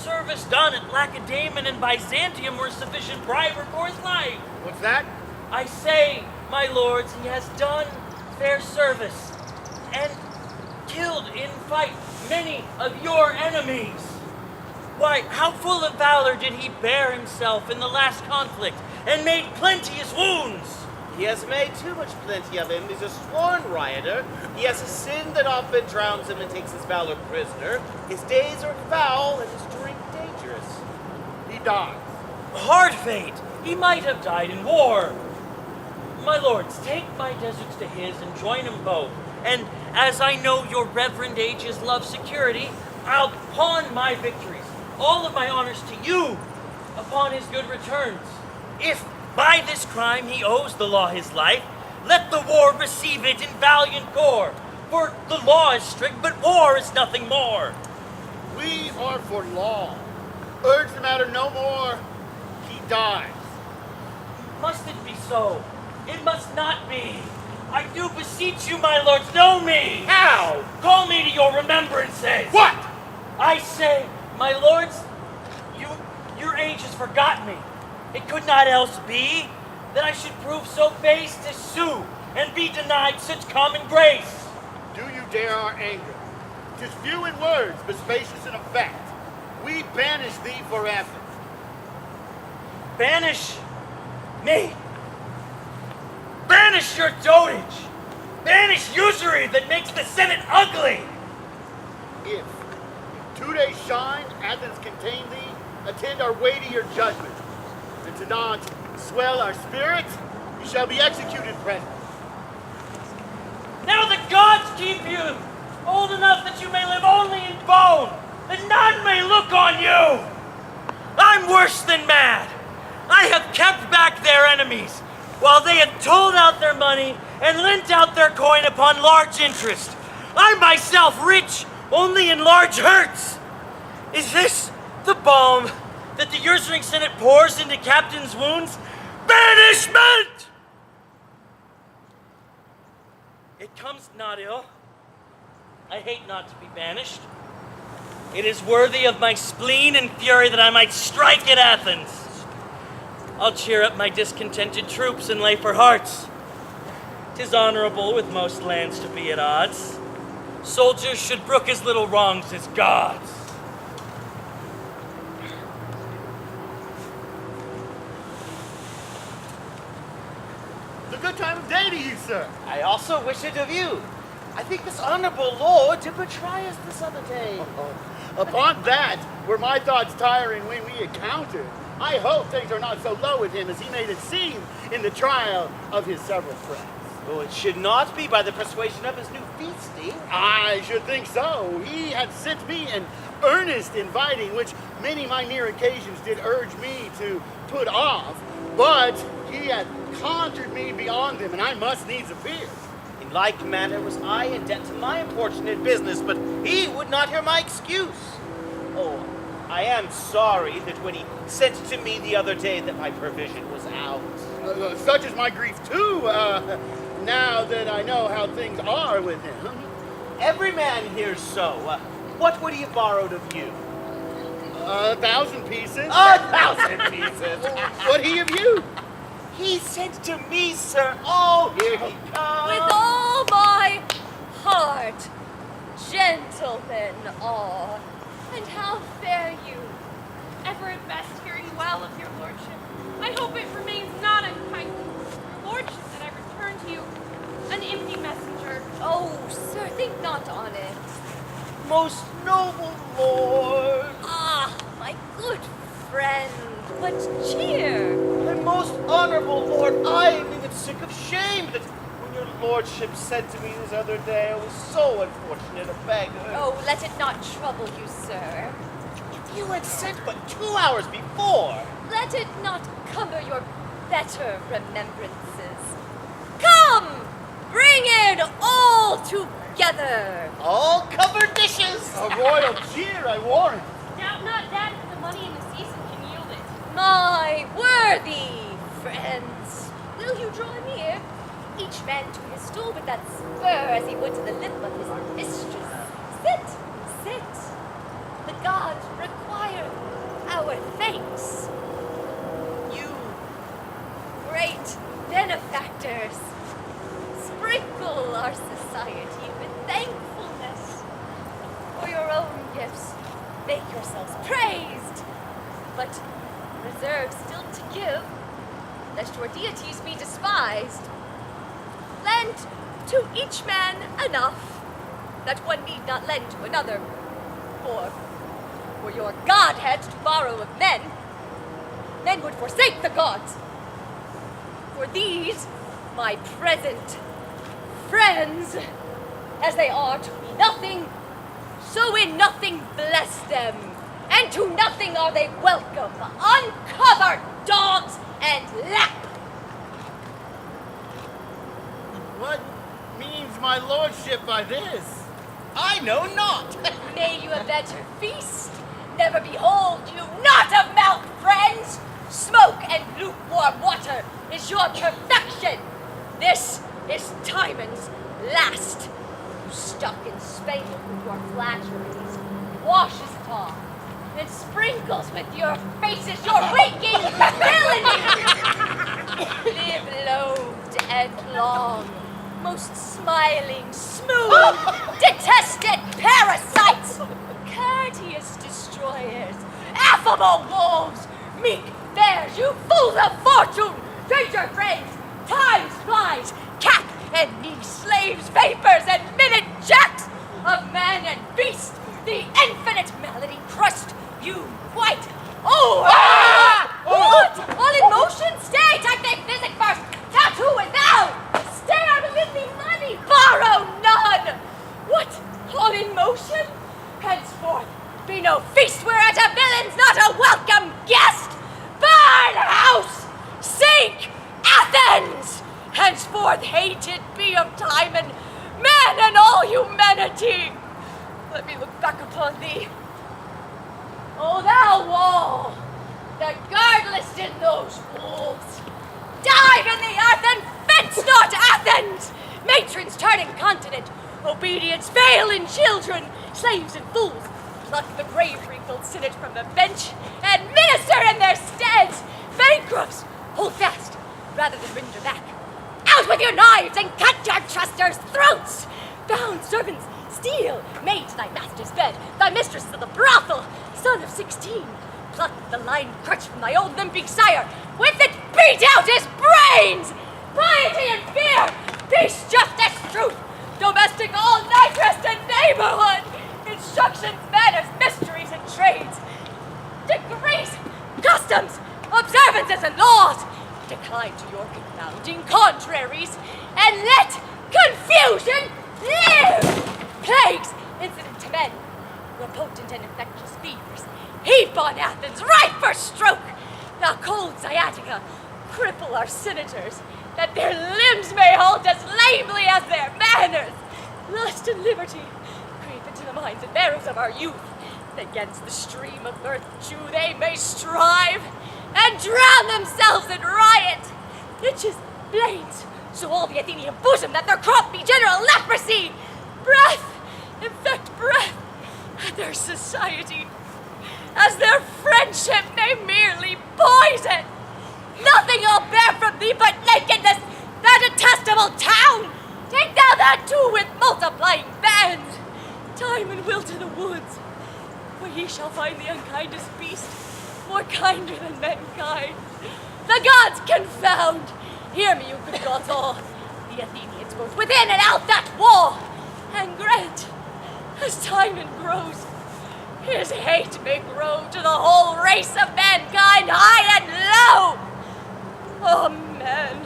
service done at Lacedaemon and Byzantium were sufficient briber for his life. What's that? I say, my lords, he has done fair service and killed in fight many of your enemies. Why, how full of valor did he bear himself in the last conflict and made plenteous wounds. He has made too much plenty of him. He's a sworn rioter. He has a sin that often drowns him and takes his valor prisoner. His days are foul and his drink dangerous. He died. Hard fate. He might have died in war. My lords, take my deserts to his and join them both. And as I know your reverend ages love security, I'll pawn my victories, all of my honors to you, upon his good returns. If by this crime he owes the law his life, let the war receive it in valiant gore. For the law is strict, but war is nothing more. We are for law. Urge the matter no more. He dies. Must it be so? It must not be. I do beseech you, my lords, know me. How? Call me to your remembrances. What? I say, my lords, your age has forgot me. It could not else be that I should prove so base to sue and be denied such common grace. Do you dare our anger? 'Tis few in words, but spacious in effect. We banish thee forever. Banish me. Banish your dotage. Banish usury that makes the Senate ugly. If 2 days shine, Athens contain thee, attend our weightier judgment. And to not swell our spirits, you shall be executed present. Now the gods keep you old enough that you may live only in bone, that none may look on you. I'm worse than mad. I have kept back their enemies, while they have told out their money and lent out their coin upon large interest. I myself rich only in large hurts. Is this the balm that the usurping Senate pours into captains' wounds? Banishment! It comes not ill. I hate not to be banished. It is worthy of my spleen and fury that I might strike at Athens. I'll cheer up my discontented troops and lay for hearts. 'Tis honorable with most lands to be at odds. Soldiers should brook as little wrongs as gods. It's a good time of day to you, sir. I also wish it of you. I think this honorable lord did betray us this other day. Upon that, were my thoughts tiring when we encountered. I hope things are not so low with him as he made it seem in the trial of his several friends. Oh, it should not be by the persuasion of his new feasting. I should think so. He had sent me an earnest inviting, which many my near occasions did urge me to put off, but he had conjured me beyond them, and I must needs appear. In like manner was I in debt to my importunate business, but he would not hear my excuse. Oh, I am sorry that when he sent to me the other day that my provision was out. Such is my grief too, now that I know how things are with him. Every man hears so. What would he have borrowed of you? 1,000 pieces. 1,000 pieces! What he of you? He sent to me, sir. Oh, here he comes. With all my heart, gentlemen all, and how fare you? Ever at best hearing well of your lordship. I hope it remains not unkind. Your lordship that I return to you an empty messenger. Oh, sir, think not on it. Most noble lord. Ah, my good friend, what cheer! And most honorable lord, I am even sick of shame that when your lordship said to me this other day I was so unfortunate a beggar. Oh, let it not trouble you, sir. You had sent but 2 hours before. Let it not cumber your better remembrances. Come! Bring it all together! All covered dishes. A royal cheer, I warrant. Doubt not that the money in the season can yield it. My worthy friends, will you draw near? Each man to his stool with that spur as he would to the lip of his mistress. Sit, sit. The gods require our society with thankfulness. For your own gifts, make yourselves praised, but reserve still to give, lest your deities be despised. Lend to each man enough that one need not lend to another, for your godheads to borrow of men, men would forsake the gods. For these, my present friends, as they are to me nothing, so in nothing bless them, and to nothing are they welcome, uncovered dogs and lap. What means my lordship by this? I know not. May you a better feast. Never behold you not of mouth, friends. Smoke and lukewarm water is your perfection. This is Timon's last. You stuck and spangled with your flatteries, washes it off, and sprinkles with your faces your waking villainy. Live loathed and long, most smiling, smooth, detested parasites, courteous destroyers, affable wolves, meek bears, you fools of fortune, traitor friends, time flies, cap and knee slaves, vapors and minute jacks of man and beast, the infinite malady crushed you quite. Oh! What? All in motion? Stay! Take the physic first! Tattoo is now! Stay out of the money! Borrow none! What? All in motion? Henceforth be no feast whereat a villain's not a welcome guest! Burn house! Sink Athens! Henceforth hated be of Timon, man and all humanity! Let me look back upon thee. O thou wall, that guardless in those wolves! Dive in the earth and fence not Athens! Matrons turning continent, obedience fail in children, slaves and fools, pluck the brave-wrinkled senate from the bench, and minister in their steads! Bankrupts, hold fast, rather than render back. Out with your knives and cut your trusters' throats! Bound servants, steal, maid to thy master's bed, thy mistress to the brothel, son of 16. Pluck the line crutch from thy old limping sire, with it beat out his brains! Piety and fear, peace, justice, truth, domestic all nitrous and neighborhood, instructions, manners, mysteries, and trades, degrees, customs, observances, and laws, decline to your confounding contraries, and let confusion live! Plagues, incident to men, your potent and infectious fevers, heap on Athens, ripe for stroke! Now cold sciatica, cripple our senators, that their limbs may hold as lamely as their manners. Lust and liberty creep into the minds and marrows of our youth, that against the stream of virtue they may strive, and drown themselves in riot. Itches, blains, so all the Athenian bosom that their crop be general leprosy. Breath, infect breath, and their society, as their friendship may merely poison. Nothing I'll bear from thee but nakedness, thou detestable town! Take thou that too with multiplying bands! Time and Wilt in the woods, where ye shall find the unkindest beast, more kinder than mankind. The gods confound! Hear me, you good gods all, the Athenians both within and out that wall, and grant, as Timon grows, his hate may grow to the whole race of mankind, high and low! Amen.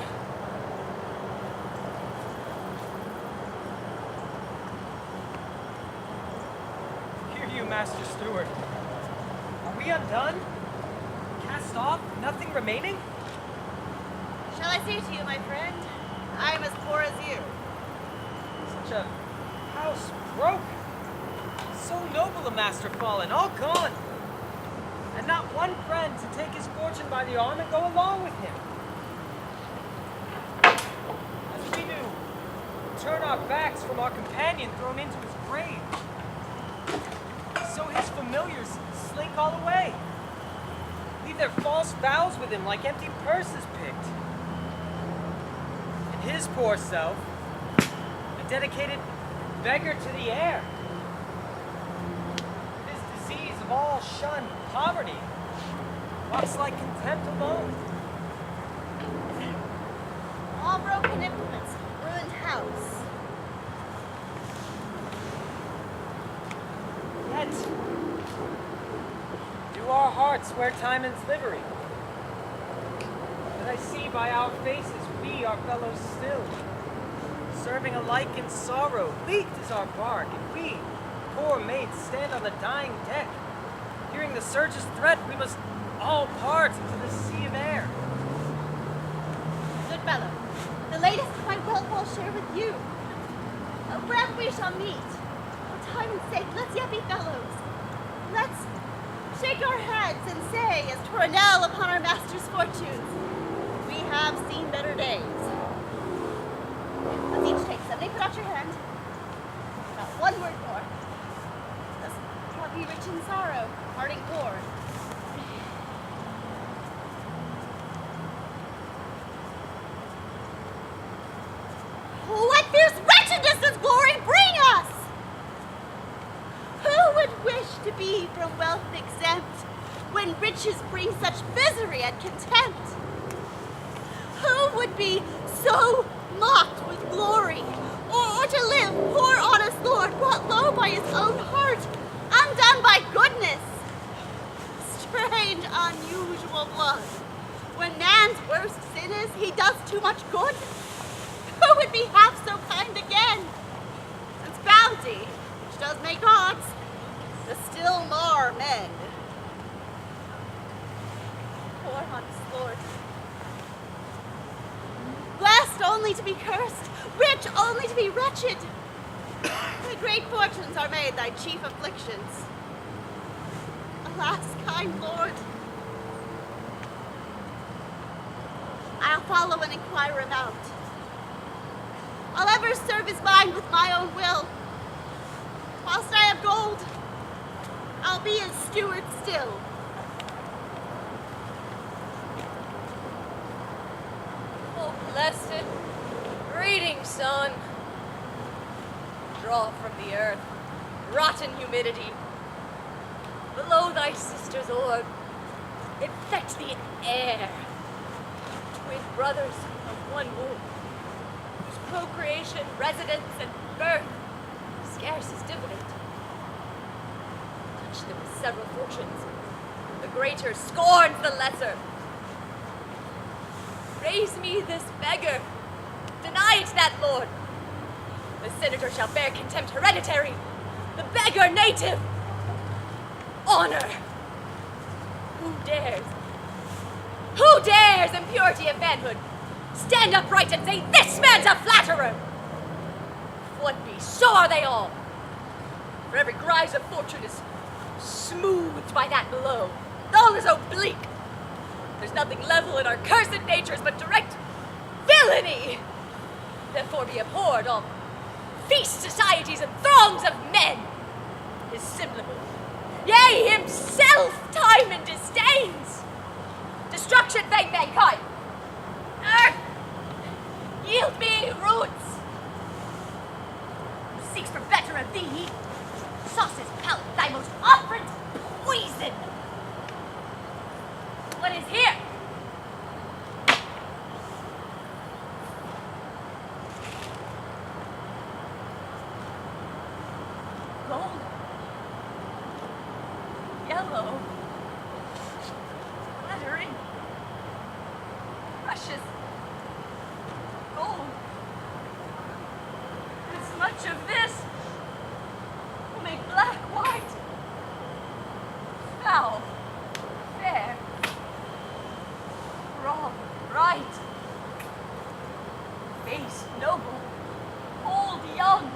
Hear you, Master Steward. Are we undone? Cast off? Nothing remaining? Shall I say to you, my friend, I am as poor as you. Such a house broke. So noble a master fallen, all gone. And not one friend to take his fortune by the arm and go along with him. As we do, turn our backs from our companion thrown into his grave. So his familiars slink all away. Leave their false vows with him like empty purses picked. And his poor self, a dedicated beggar to the air. This disease of all shunned poverty walks like contempt alone. All broken implements, ruined house. Yet, do our hearts wear Timon's livery? As I see by our faces, we are fellows still. Serving alike in sorrow, leaked is our bark, and we, poor mates, stand on the dying deck. Hearing the surge's threat, we must all part into the sea of air. Good fellow, the latest of my wealth I'll share with you. Wherever we shall meet, for time's sake, let's yet be fellows. Let's shake our heads and say, as twere a knell upon our master's fortunes, we have seen better days. Let's each take something, put out your hand. Not one word more. Thus shall be rich in sorrow, parting poor. What fierce wretchedness does glory bring us? Who would wish to be from wealth exempt when riches bring such misery and contempt? Who would be so mocked with glory, or to live, poor honest Lord, brought low by his own heart, undone by goodness? Strange, unusual blood. When man's worst sin is he does too much good, who would be half so kind again? Since bounty, which does make gods, does still mar men. Poor honest Lord. Blessed only to be cursed, rich only to be wretched. The great fortunes are made thy chief afflictions. Alas, kind Lord. I'll follow and inquire about. I'll ever serve his mind with my own will. Whilst I have gold, I'll be his steward still. Oh, blessed, greeting, son. Draw from the earth, rotten humidity. Below thy sister's orb, infect the air. Twin brothers of one womb, whose procreation, residence, and birth scarce is dividend. Touch them with several fortunes. The greater scorns the lesser. Raise me this beggar. Deny it that lord. The senator shall bear contempt hereditary. The beggar native. Honor. Who dares? Who dares, in purity of manhood, stand upright and say, this man's a flatterer? What be, so are they all. For every rise of fortune is smoothed by that blow. All is oblique. There's nothing level in our cursed natures but direct villainy. Therefore be abhorred all feast societies and throngs of men. His semblable, yea, himself, Timon disdains. Destruction thank mankind. Earth, yield me roots. Who seeks for better of thee, sauce his palate thy most operant poison. What is here? Gold. Yellow. Glittering. Precious. Gold. As much of this will make black white. Foul. Fair. Wrong. Right. Base. Noble. Old. Young.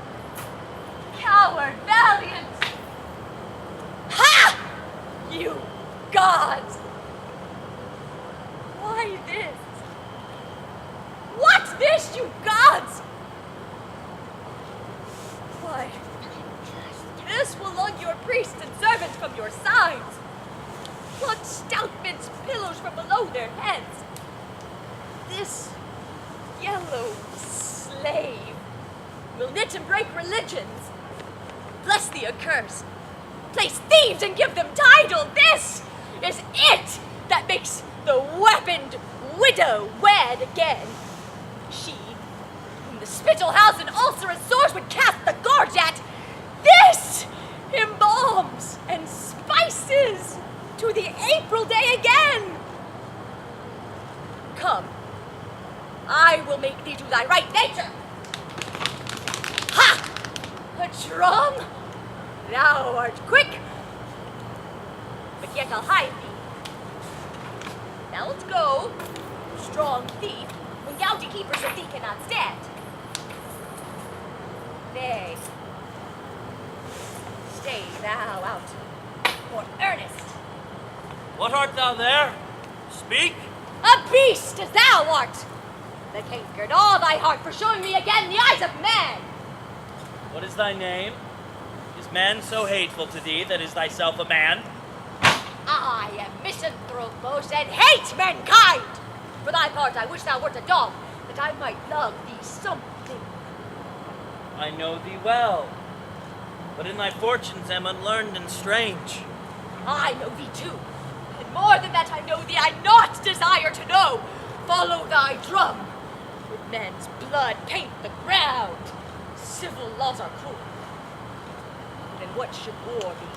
Coward. Valiant. Ha! You gods! Why this? What this, you gods? Why, this will lug your priests and servants from your sides. Pluck stout men's pillows from below their heads. This yellow slave will knit and break religions, bless the accursed, place thieves and give them title. This is it that makes the weaponed widow wed again. She, whom the spittle house and ulcerous sores would cast the gorge at, this embalms and spices to the April day again. Come, I will make thee do thy right nature. Ha! A drum? Thou art quick, but yet I'll hide thee. Now let's go, strong thief, when gouty keepers of thee cannot stand. Nay, stay thou out for earnest. What art thou there? Speak. A beast as thou art, that cankered all thy heart for showing me again the eyes of man. What is thy name? Is man so hateful to thee that is thyself a man? I am misanthropos and hate mankind. For thy part, I wish thou wert a dog, that I might love thee something. I know thee well, but in thy fortunes am unlearned and strange. I know thee too, and more than that I know thee, I not desire to know. Follow thy drum, with men's blood paint the ground. Civil laws are cruel. Then what should war be?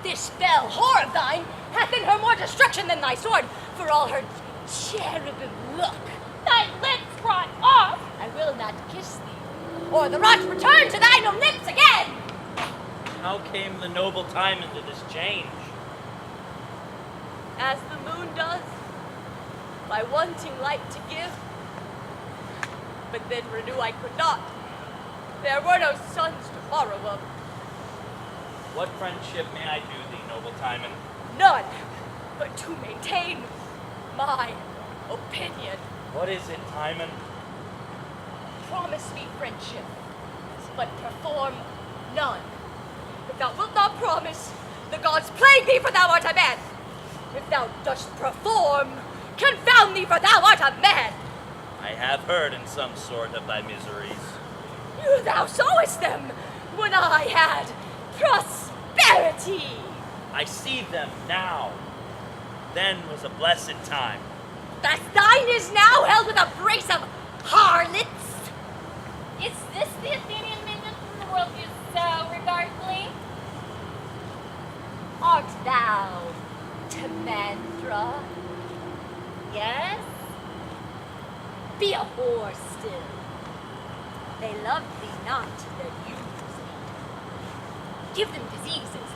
This fell whore of thine hath in her more destruction than thy sword, for all her cherubim look. Thy lips rot off! I will not kiss thee, or the rot return to thine own lips again! How came the noble Timon to this change? As the moon does, by wanting light to give. But then renew I could not. There were no sons to borrow of. What friendship may I do thee, noble Timon? None, but to maintain my opinion. What is it, Timon? Promise me friendship, but perform none. If thou wilt not promise, the gods plague thee, for thou art a man. If thou dost perform, confound thee, for thou art a man. I have heard in some sort of thy miseries. Thou sawest them when I had prosperity. I see them now. Then was a blessed time. Thus thine is now held with a brace of harlots. Is this the Athenian maiden whom the world views so regardfully? Art thou Timandra? Yes? Be a whore still. They love thee not that use thee. Give them diseases,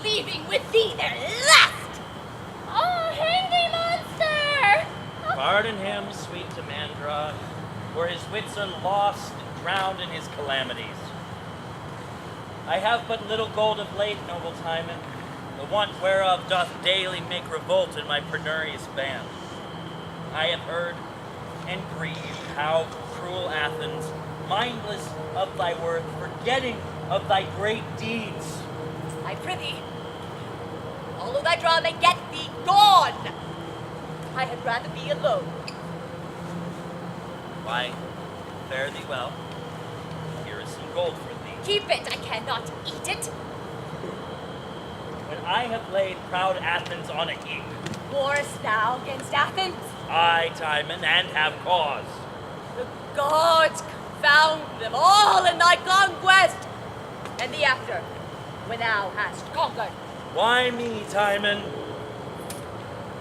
leaving with thee their lust. Oh, hang thee, monster! Pardon him, sweet Timandra, for his wits are lost and drowned in his calamities. I have but little gold of late, noble Timon, the want whereof doth daily make revolt in my penurious band. I have heard and grieved how cruel Athens, mindless of thy worth, forgetting of thy great deeds. I prithee, follow thy drum and get thee gone. I had rather be alone. Why, fare thee well. Here is some gold for thee. Keep it, I cannot eat it. When I have laid proud Athens on a heap, Warst thou against Athens? I, Timon, and have cause. The gods confound them all in thy conquest, and the after, when thou hast conquered. Why me, Timon?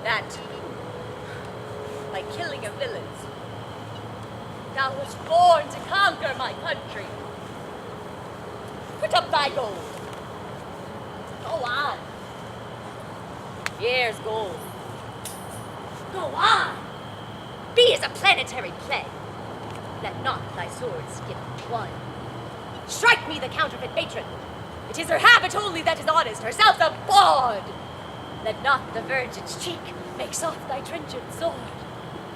That, by killing of villains, thou wast born to conquer my country. Put up thy gold. Go on. Here's gold. Go on. Be as a planetary plague. Let not thy sword skip one. Strike me the counterfeit matron. It is her habit only that is honest, herself a bawd. Let not the virgin's cheek make soft thy trenchant sword.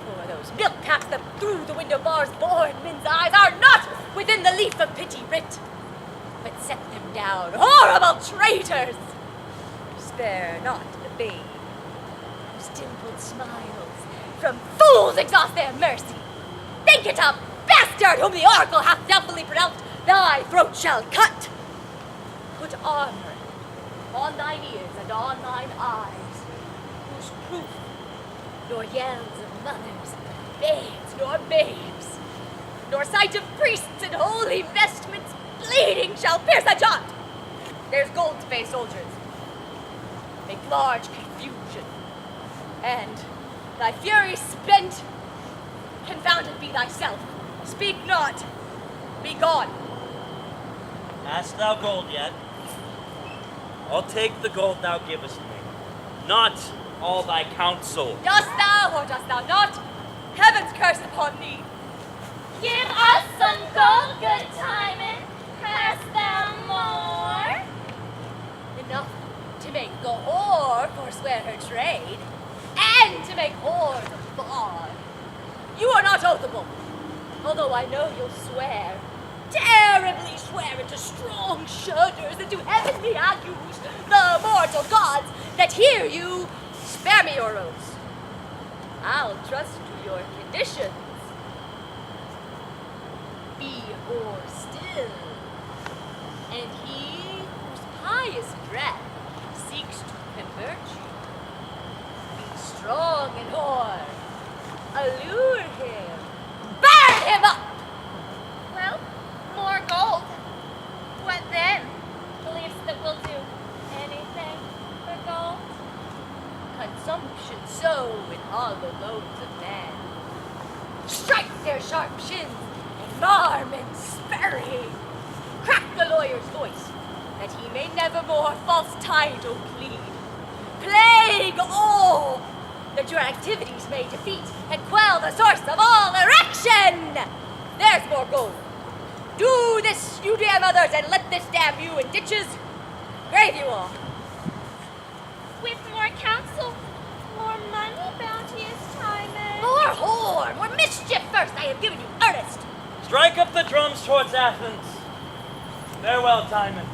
For those milk taps that through the window bars born men's eyes are not within the leaf of pity writ, but set them down, horrible traitors! Spare not the babe, whose dimpled smiles from fools exhaust their mercy. Think it a bastard! bastard whom the oracle hath doubtfully pronounced thy throat shall cut. Put armor on thine ears and on thine eyes, whose proof nor yells of mothers, babes, nor babes, nor sight of priests in holy vestments bleeding shall pierce a jot. There's gold to pay soldiers. Make large confusion, and thy fury spent, confounded be thyself. Speak not, be gone. Hast thou gold yet? I'll take the gold thou givest me, not all thy counsel. Dost thou or dost thou not? Heaven's curse upon thee. Give us some gold, good Timon. Hast thou more? Enough to make the whore forswear her trade, and to make whores a bond. You are not oathable, although I know you'll swear, terribly swear into strong shudders, into heavenly agues, the mortal gods that hear you. Spare me your oaths. I'll trust to your conditions. Be whore still, and he whose pious breath seeks to convert you, be strong and whore, allure him, burn him up. Well, more gold. What then? Believes that we'll do anything for gold. Consumption sow in hollow loads of men. Strike their sharp shins and varmint sparry. Crack the lawyer's voice, that he may nevermore false title plead. Plague all, that your activities may defeat and quell the source of all erection. There's more gold. Do this, you damn others, and let this damn you in ditches. Grave you all. With more counsel, more money, bounteous Timon. More whore, more mischief first. I have given you earnest. Strike up the drums towards Athens. Farewell, Timon.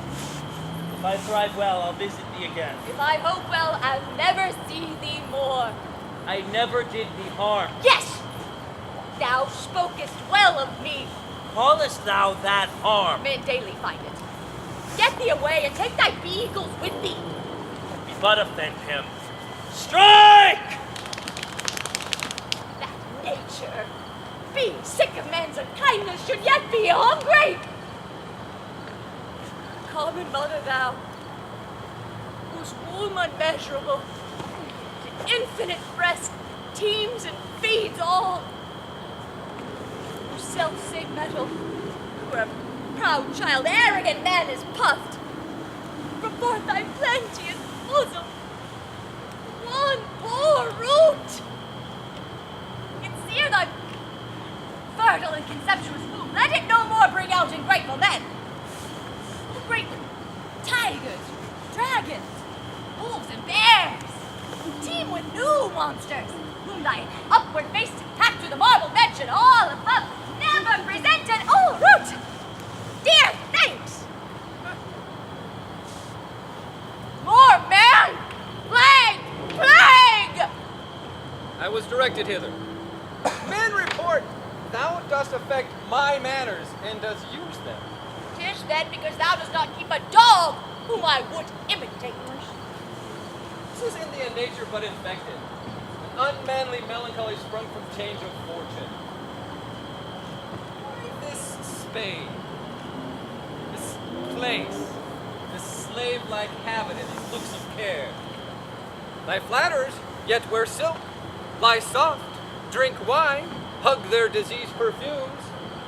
If I thrive well, I'll visit thee again. If I hope well, I'll never see thee more. I never did thee harm. Yes, thou spokest well of me. Callest thou that harm? Men daily find it. Get thee away and take thy beagles with thee. We but offend him. Strike! That nature, being sick of men's unkindness, should yet be hungry. Common mother thou, whose womb unmeasurable, to infinite breast teems and feeds all. Whose self-same metal, where a proud child, arrogant man is puffed, from forth thy plenteous bosom, one poor root. Conceal thy fertile and conceptuous womb, let it no more bring out ungrateful men. The great tigers, dragons, wolves, and bears, who teem with new monsters, whom thy upward face tacked to the marble bench and all above never presented. Oh, root! Dear thanks! More man! Plague! Plague! I was directed hither. Men report thou dost affect my manners and dost use them. 'Tis then because thou dost not keep a dog whom I would imitate. This is in thee a nature but infected, an unmanly melancholy sprung from change of fortune. Why this spade, this place, this slave-like habit and these looks of care? Thy flatterers yet wear silk, lie soft, drink wine, hug their diseased perfumes,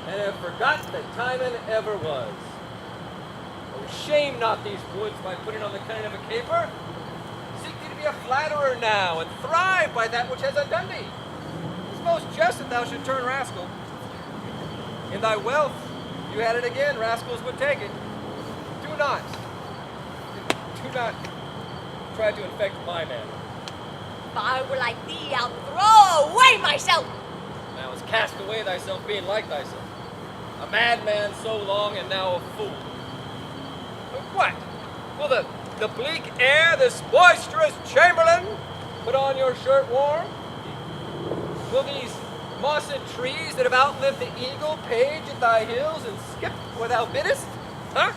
and have forgot that Timon ever was. Oh, shame not these woods by putting on the cunning of a caper. Seek thee to be a flatterer now, and thrive by that which has undone thee. It's most just that thou should turn rascal. In thy wealth, you had it again, rascals would take it. Do not try to infect my man. If I were like thee, I'll throw away myself. Thou hast cast away thyself being like thyself. A madman so long and now a fool. But what? Will the bleak air, this boisterous chamberlain, put on your shirt warm? Will these mossed trees that have outlived the eagle page at thy heels and skipped where thou biddest? Huh?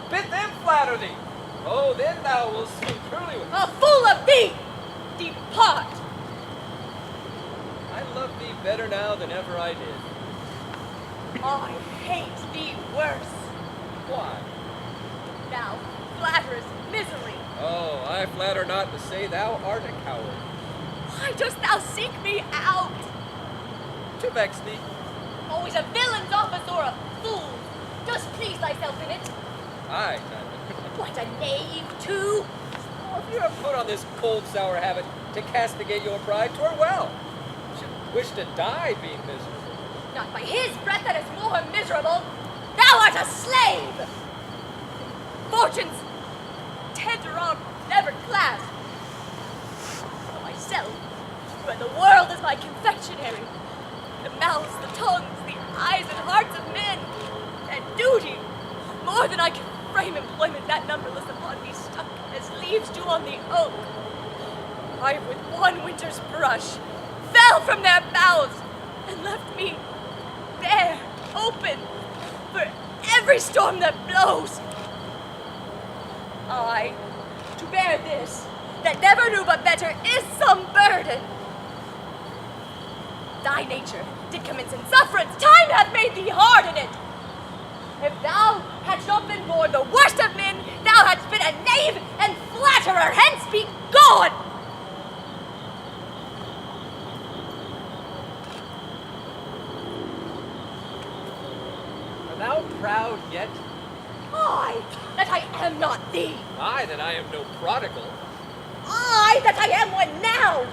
Bid them flatter thee. Oh, then thou wilt see truly with A fool of thee! Depart! I love thee better now than ever I did. I hate thee worse. Why? Thou flatterest misery. Oh, I flatter not to say thou art a coward. Why dost thou seek me out? To vex thee. Always a villain's office or a fool. Dost please thyself in it. Aye, Timon. What a knave, too! Oh, if you are put on this cold, sour habit to castigate your pride, 'twere well. You should wish to die being miserable. Not by his breath that is more miserable. Thou art a slave! Fortune's tender arm never clasped. For myself, when the world is my confectionery, the mouths, the tongues, the eyes and hearts of men, and duty, more than I can frame employment that numberless upon me stuck as leaves do on the oak. I with one winter's brush fell from their boughs and left me bare, open, for every storm that blows. I, to bear this, that never knew but better, is some burden. Thy nature did commence in sufferance. Time hath made thee hard in it. If thou hadst not been born the worst of men, thou hadst been a knave and flatterer. Hence be gone! Art thou proud yet? I, that I am not thee. Aye, then I am no prodigal. I, that I am one now.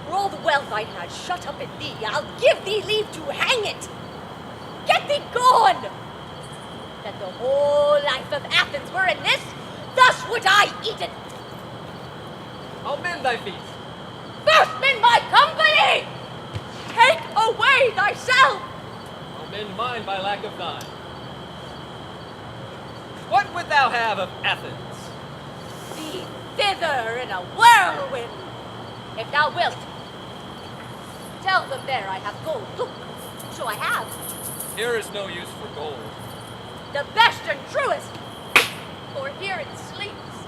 For all the wealth I had shut up in thee, I'll give thee leave to hang it. Get thee gone! That the whole life of Athens were in this, thus would I eat it. I'll mend thy feet. First mend my company! Take away thyself! I'll mend mine by lack of thine. What would thou have of Athens? Thee thither in a whirlwind, if thou wilt. Tell them there I have gold. Look, so I have. Here is no use for gold. The best and truest. For here it sleeps,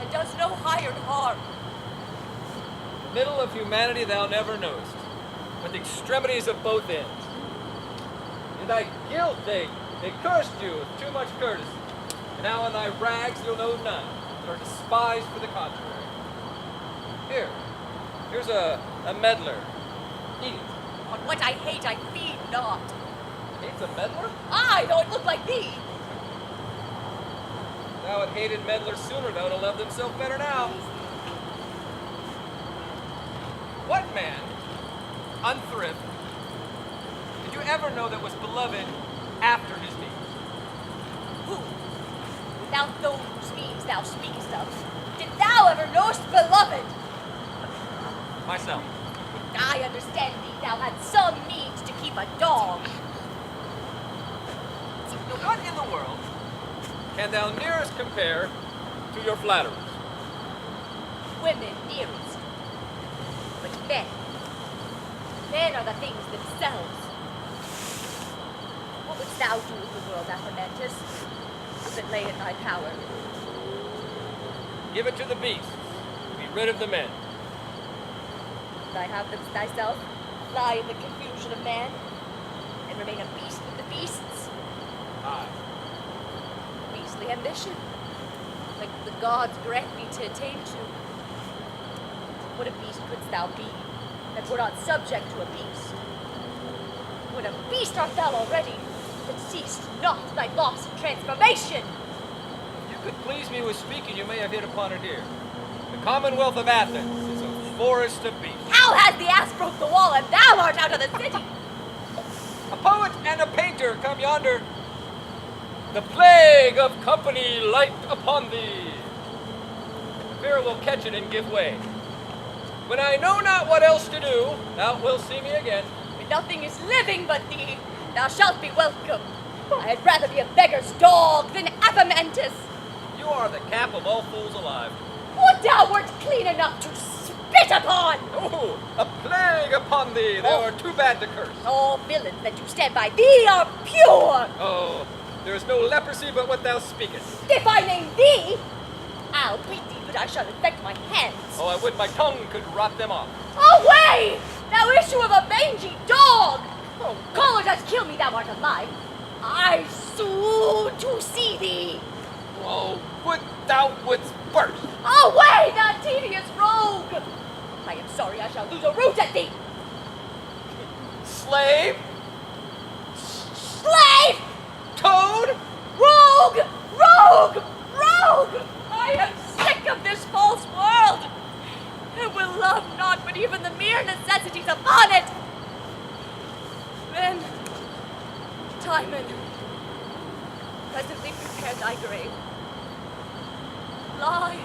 and does no hired harm. The middle of humanity thou never knowest, but the extremities of both ends. In thy guilt they cursed you with too much courtesy, and now in thy rags you'll know none, but are despised for the contrary. Here's a meddler. Eat it. On what I hate I feed not. Hate's a meddler? I, though it look like thee. Thou had hated meddlers sooner, thou to love themselves better now. What man, unthrift, did you ever know that was beloved after his means? Who, without those means thou speakest of, did thou ever knowest beloved? Myself. I understand thee, thou had some means to keep a dog. What in the world can thou nearest compare to your flatterers? Women nearest. But men. Men are the things themselves. What wouldst thou do with the world, Athamantus, if it lay in thy power? Give it to the beasts. Be rid of the men. Would I have them thyself lie in the confusion of man, and remain a beast with the beasts? Aye. Beastly ambition, like the gods grant me to attain to. What a beast couldst thou be, that were not subject to a beast? What a beast art thou already, that seest not thy loss of transformation! If you could please me with speaking, you may have hit upon it here. The Commonwealth of Athens is a forest of beasts. How has the ass broke the wall, and thou art out of the city? A poet and a painter come yonder. The plague of company light upon thee. Fear will catch it and give way. When I know not what else to do, thou wilt see me again. When nothing is living but thee, thou shalt be welcome. I had rather be a beggar's dog than Athamantus. You are the cap of all fools alive. Would thou wert clean enough to spit upon! Oh, a plague upon thee! They are too bad to curse. All villains that do stand by thee are pure! Oh, there is no leprosy but what thou speakest. If I name thee, I'll greet thee, but I shall infect my hands. Oh, I would my tongue could rot them off. Away, thou issue of a mangy dog! Oh, call or does kill me, thou art alive. I sue to see thee. Oh, would thou wouldst burst. Away, thou tedious rogue! I am sorry I shall lose a root at thee. Slave, Slave! toad, Rogue! Rogue! Rogue! I am sick of this false world, and will love not but even the mere necessities upon it. Then, Timon, presently prepare thy grave. Lie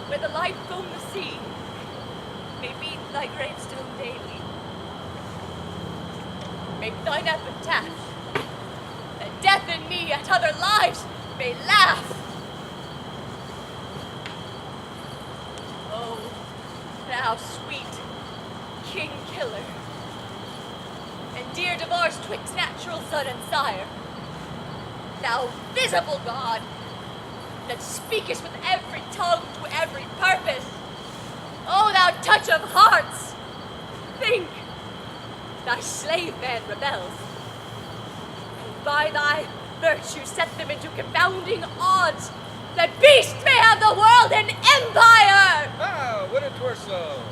where the light foam the sea may beat thy gravestone daily. Make thine epitaph, that death in me at other lives may laugh. Oh, thou sweet king killer, and dear divorce twixt natural son and sire, thou visible God, that speakest with every tongue to every purpose. O thou touch of hearts, think, thy slave man rebels, and by thy virtue set them into confounding odds, that beast may have the world an empire! Ah, would it were so.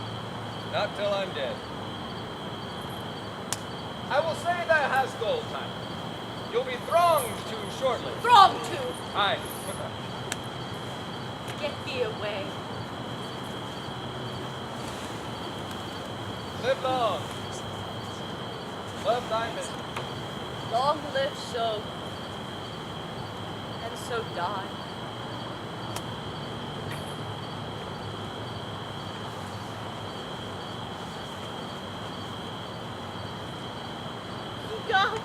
Not till I'm dead. I will say thou hast gold time. You'll be thronged to shortly. Throng to, Aye. get thee away. Live long. Love thy men. Long live so, and so die. God,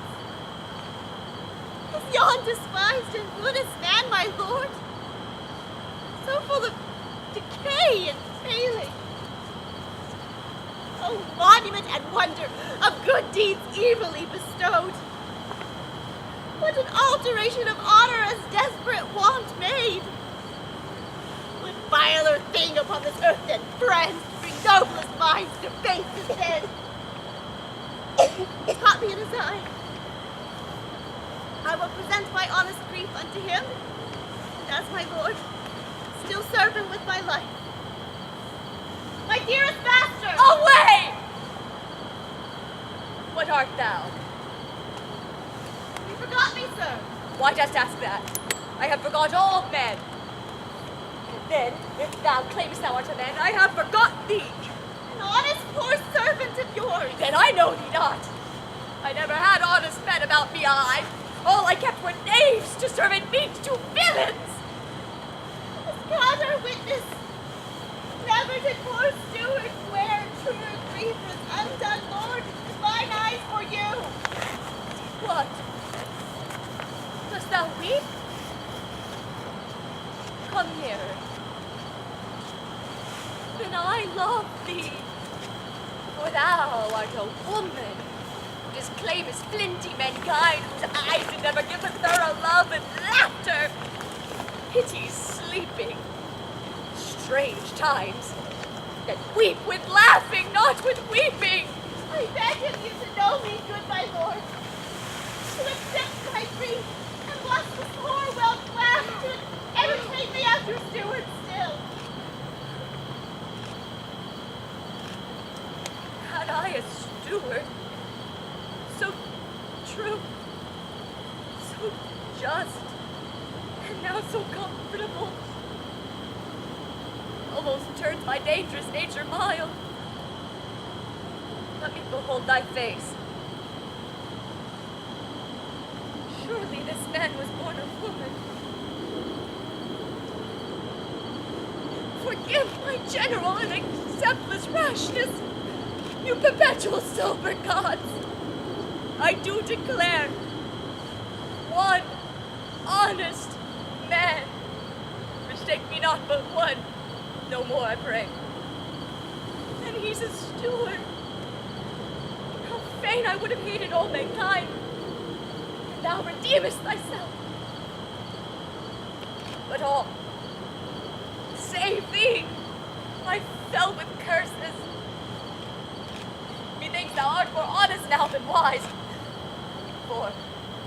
is yon despised and ruinous man, my lord? So full of decay and failing. Oh, monument and wonder of good deeds evilly bestowed. What an alteration of honor has desperate want made. What viler thing upon this earth than friends to bring noblest minds to face his dead? Caught me in his eye. I will present my honest grief unto him, and as my lord, still serve him with my life. My dearest master! Away! What art thou? You forgot me, sir. Why dost ask that? I have forgot all men. And then, if thou claimest thou art a man, I have forgot thee. An honest poor servant of yours. Then I know thee not. I never had honest men about me, I. All I kept were knaves to serve in meat to villains. As God our witness, never did poor steward wear truer grief as undone lord in mine eyes for you. What? Dost thou weep? Come nearer. Then I love thee, for thou art a woman who disclaimest flinty mankind, whose eyes did never give a thorough love and laughter. Pities sleeping, strange times, that weep with laughing, not with weeping. I beg of you to know me, good my lord, to accept my grief, and bless the poor well-clad to entertain me as your steward still. Had I a steward so true, so just, and now so comfortable, almost turns my dangerous nature mild. Let me behold thy face. Surely this man was born of woman. Forgive my general and acceptless rashness, you perpetual sober gods. I do declare, one honest man. Mistake me not, but one. No more, I pray. he's a steward. How fain I would have hated all mankind, and thou redeemest thyself. But all, save thee, I fell with curses. Methinks thou art more honest now than wise. For,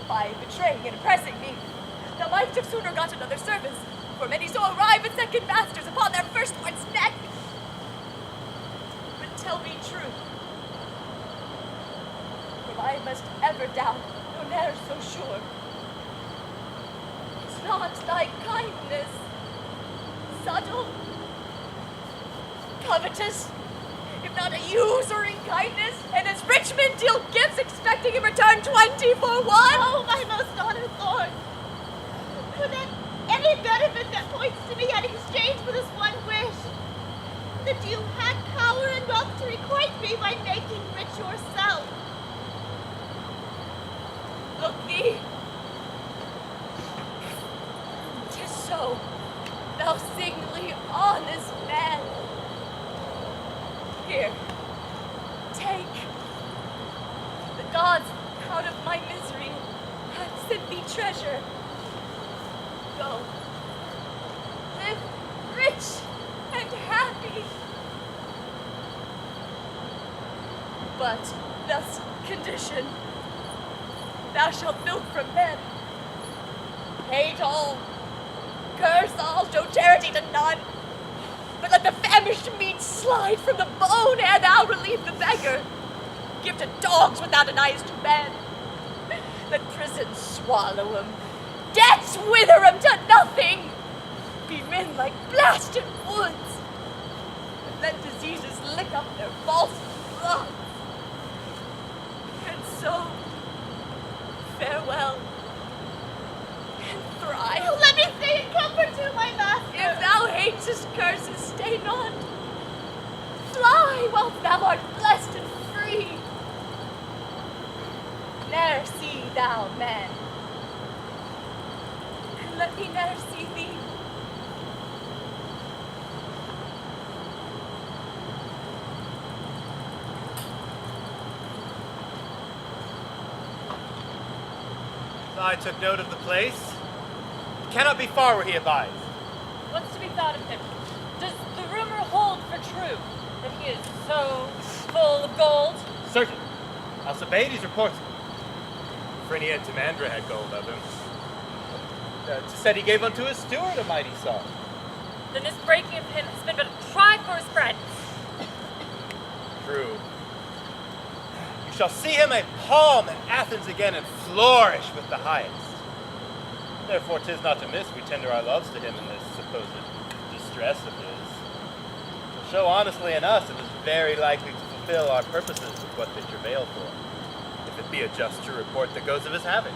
by betraying and oppressing me, thou mightst have sooner got another service, for many so arrive at second masters upon their firstborn's neck. But tell me true, for I must ever doubt, nor ne'er so sure. Is not thy kindness subtle, covetous, if not a usuring kindness, and as rich men deal gifts expecting in return 20 for 1? Oh, my most honored lord! Could that any benefit that points to me had exchanged for this one wish? That you had power and wealth to requite me by making rich yourself. Look thee. 'Tis so, thou singly honest man. Here, take. The gods, out of my misery, have sent thee treasure. Go. Live rich and happy. But thus conditioned, thou shalt milk from men. Hate all, curse all, show charity to none. But let the famished meat slide from the bone ere thou relieve the beggar. Give to dogs without an eyes to men. Let prisons swallow 'em, debts wither 'em to nothing. Be men like blasted woods. And let diseases lick up their false blood. And so, farewell. And thrive. Oh, let me say in comfort to my master. If thou hatest curses, stay not. Fly whilst thou art blessed and free. Ne'er see thou man, and let me ne'er see thee. I took note of the place. It cannot be far where he abides. What's to be thought of him? Does the rumor hold for true that he is so full of gold? Certain. Alcibiades reports it. Phrynia and Timandra had gold of him. 'Tis said he gave unto his steward a mighty sum. Then this breaking of him has been but a cry for his friends. True. You shall see him a palm in Athens again and flourish with the highest. Therefore 'tis not amiss we tender our loves to him in this supposed distress of his. To show honestly in us, it is very likely to fulfill our purposes with what they travail for, if it be a just true report that goes of his having.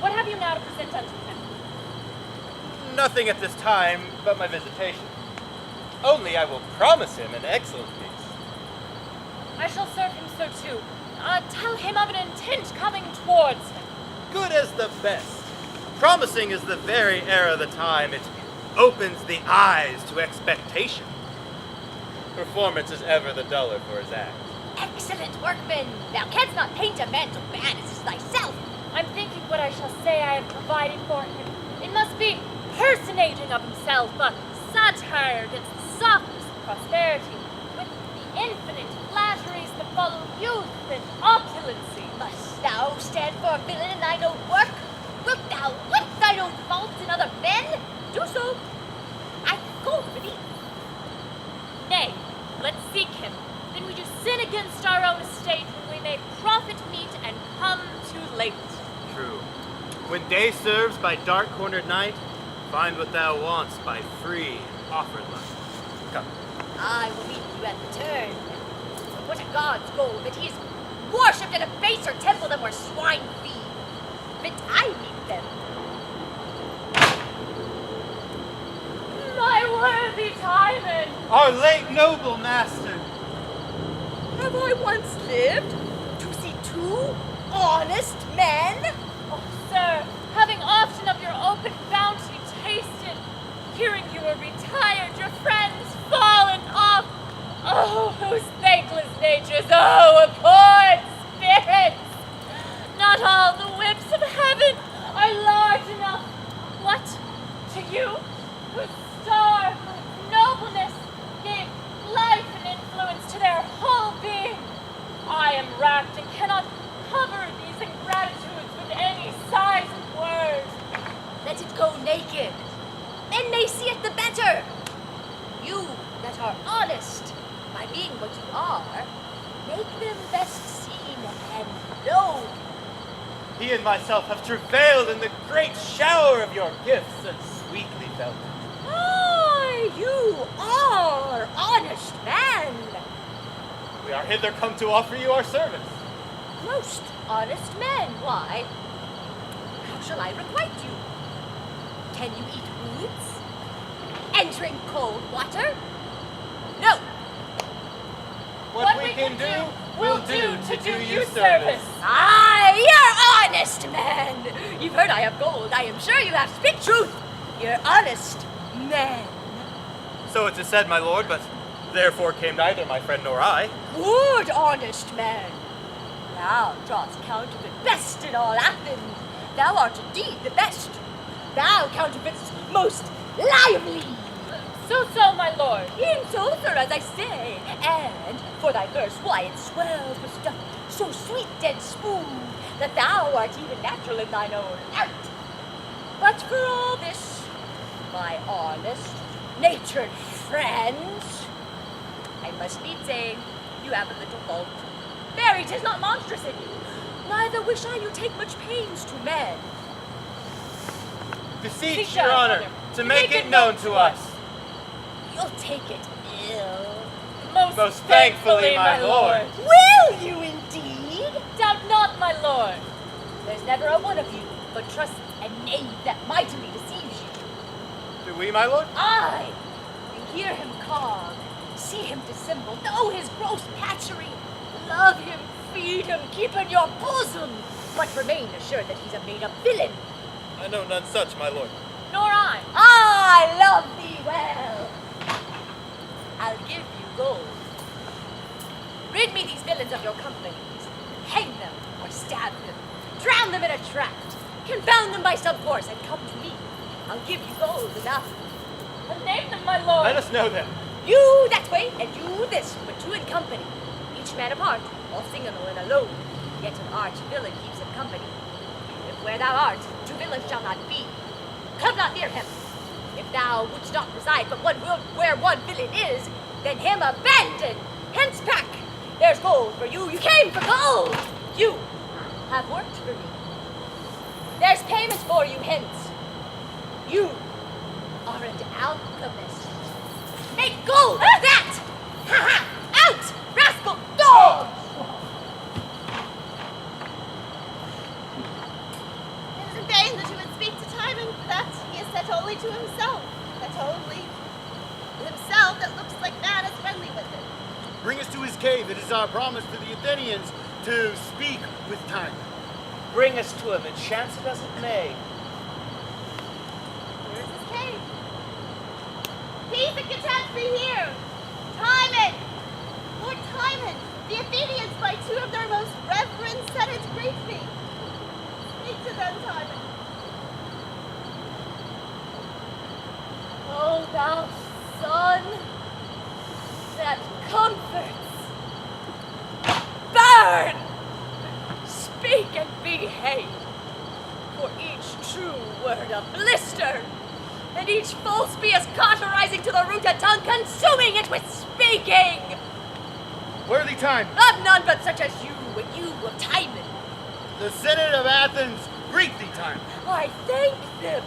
What have you now to present unto him? Nothing at this time but my visitation. Only I will promise him an excellent feast. I shall serve him so too. Tell him of an intent coming towards him. Good as the best. Promising is the very air of the time. It opens the eyes to expectation. Performance is ever the duller for his act. Excellent workman! Thou canst not paint a man so bad as thyself. I'm thinking what I shall say I have provided for him. It must be personating of himself, a satire against the softness of prosperity, with the infinite flatteries that follow youth and opulency. Must thou stand for a villain in thine own work? Wilt thou lift thine own faults in other men? Do so. I go for thee. Nay, let's seek him. Then we do sin against our own estate when we may profit meet and come too late. True. When day serves by dark-cornered night, find what thou want'st by free offered light. Come. I will meet you at the turn. But what a god's goal that he is worshipped at a baser temple than where swine feed. But I meet them. My worthy Timon! Our late noble master. Have I once lived to see two honest men? Oh, sir, having often of your open bounty tasted, hearing you were retired, your friends fallen off, He and myself have travailed in the great shower of your gifts and sweetly felt it. Ah, you are honest man. We are hither come to offer you our service. Most honest men. Why? How shall I requite you? Can you eat roots? And drink cold water? No. What we can do, we'll do to do you service. Ah, you're honest men. You've heard I have gold. I am sure you have speak truth. You're honest men. So it is said, my lord, but therefore came neither my friend nor I. Good honest man. Thou drawest counterfeit best in all Athens. Thou art indeed the best. Thou counterfeitest most lively. So, my lord. In so, sir, as I say. And for thy verse, why it swells with stuff so sweet and smooth that thou art even natural in thine own art. But for all this, my honest, natured friends, I must needs say, you have a little fault. Very, 'tis not monstrous in you. Neither wish I you take much pains to men. Beseech your honor to make it known to us. You'll take it ill. Most thankfully, my lord. Will you indeed? Doubt not, my lord. There's never a one of you but trusts a knave that mightily deceives you. Do we, my lord? Aye, you hear him call, see him dissemble, know his gross patchery, love him, feed him, keep in your bosom, but remain assured that he's a made-up villain. I know none such, my lord. Nor I. I love thee well. I'll give you gold. Rid me these villains of your companies. Hang them or stab them. Drown them in a tract. Confound them by some force and come to me. I'll give you gold enough. And name them, my lord. Let us know them. You that way and you this, but two in company. Each man apart, all single and alone. Yet an arch villain keeps him company. If where thou art, two villains shall not be. Come not near him. If thou wouldst not reside but one world where one villain is, then him abandon. Hence pack. There's gold for you. You came for gold. You have worked for me. There's payment for you hence. You are an alchemist. Make gold of that! Ha ha! Out! Rascal dog! It is in vain that you would speak to Timon, for that he is set only to himself. That only himself that looks like man is friendly with him. Bring us to his cave. It is our promise to the Athenians to speak with Timon. Bring us to him, and chance it as it may. Here is his cave. Peace and content be here. Timon! Lord Timon, the Athenians by two of their most reverend senate greet thee. Speak to them, Timon. O thou sun that comforts, burn! Speak and behave, for each true word a blister, and each false be as cauterizing to the root a tongue, consuming it with speaking. Worthy Timon, Of none but such as you, and you of Timon. the Senate of Athens greet thee, Timon. I thank them,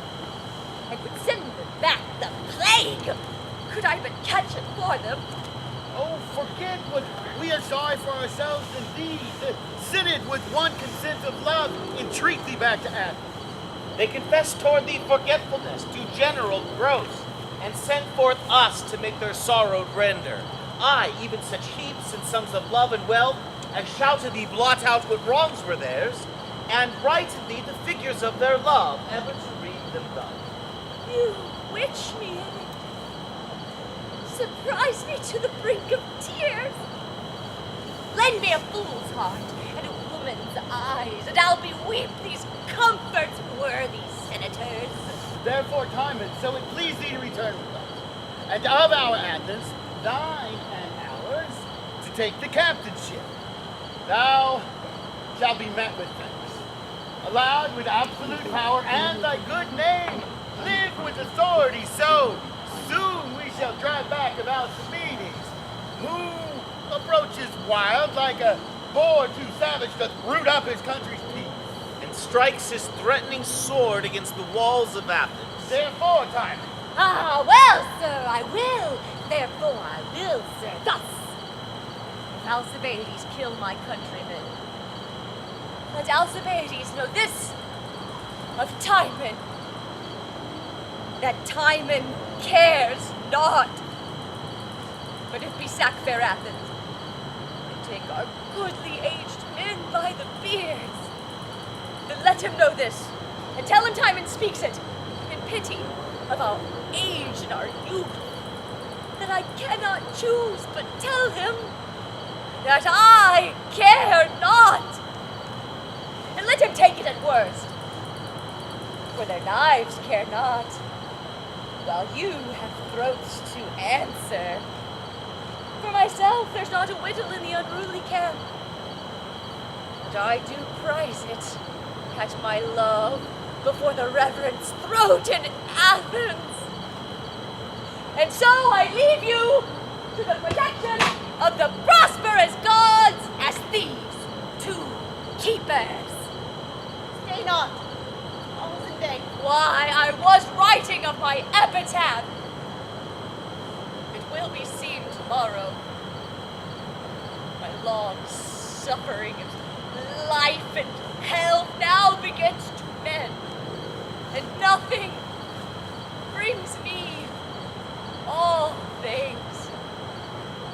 and would send them back the plague, could I but catch it for them. Oh, forget what we are sorry for ourselves and thee. The Senate with one consent of love entreat thee back to Athens. They confess toward thee forgetfulness, do general gross, and send forth us to make their sorrow render. Aye, even such heaps and sums of love and wealth, as shall to thee blot out what wrongs were theirs, and write to thee the figures of their love, ever to read them thus. You witch me in it. Surprise me to the brink of tears. Lend me a fool's heart and a woman's eyes, and I'll beweep these comforts, worthy senators. Therefore, Timon, so it please thee to return with us, and of our Athens, thine and ours, to take the captainship. Thou shalt be met with thanks, allowed with absolute power and thy good name, live with authority, so soon we shall drive back about the meetings. Who approaches wild like a boar too savage doth root up his country's peace. And strikes his threatening sword against the walls of Athens. Therefore, Timon, Ah, well, sir, I will. Therefore, I will, sir. Thus, if Alcibiades kill my countrymen, let Alcibiades know this of Timon, that Timon cares not. But if we sack fair Athens, and take our goodly aged men by the beards, then let him know this, and tell him Timon speaks it in pity of our age and our youth, that I cannot choose but tell him that I care not. And let him take it at worst, for their knives care not, while you have throats to answer. For myself, there's not a whittle in the unruly camp, and I do prize it at my love before the reverend's throat in Athens. And so I leave you to the protection of the prosperous gods as thieves, two keepers. Stay not. All is in vain. Why, I was writing of my epitaph. It will be seen tomorrow. My long suffering of life and health now begins to mend, and nothing brings me all things.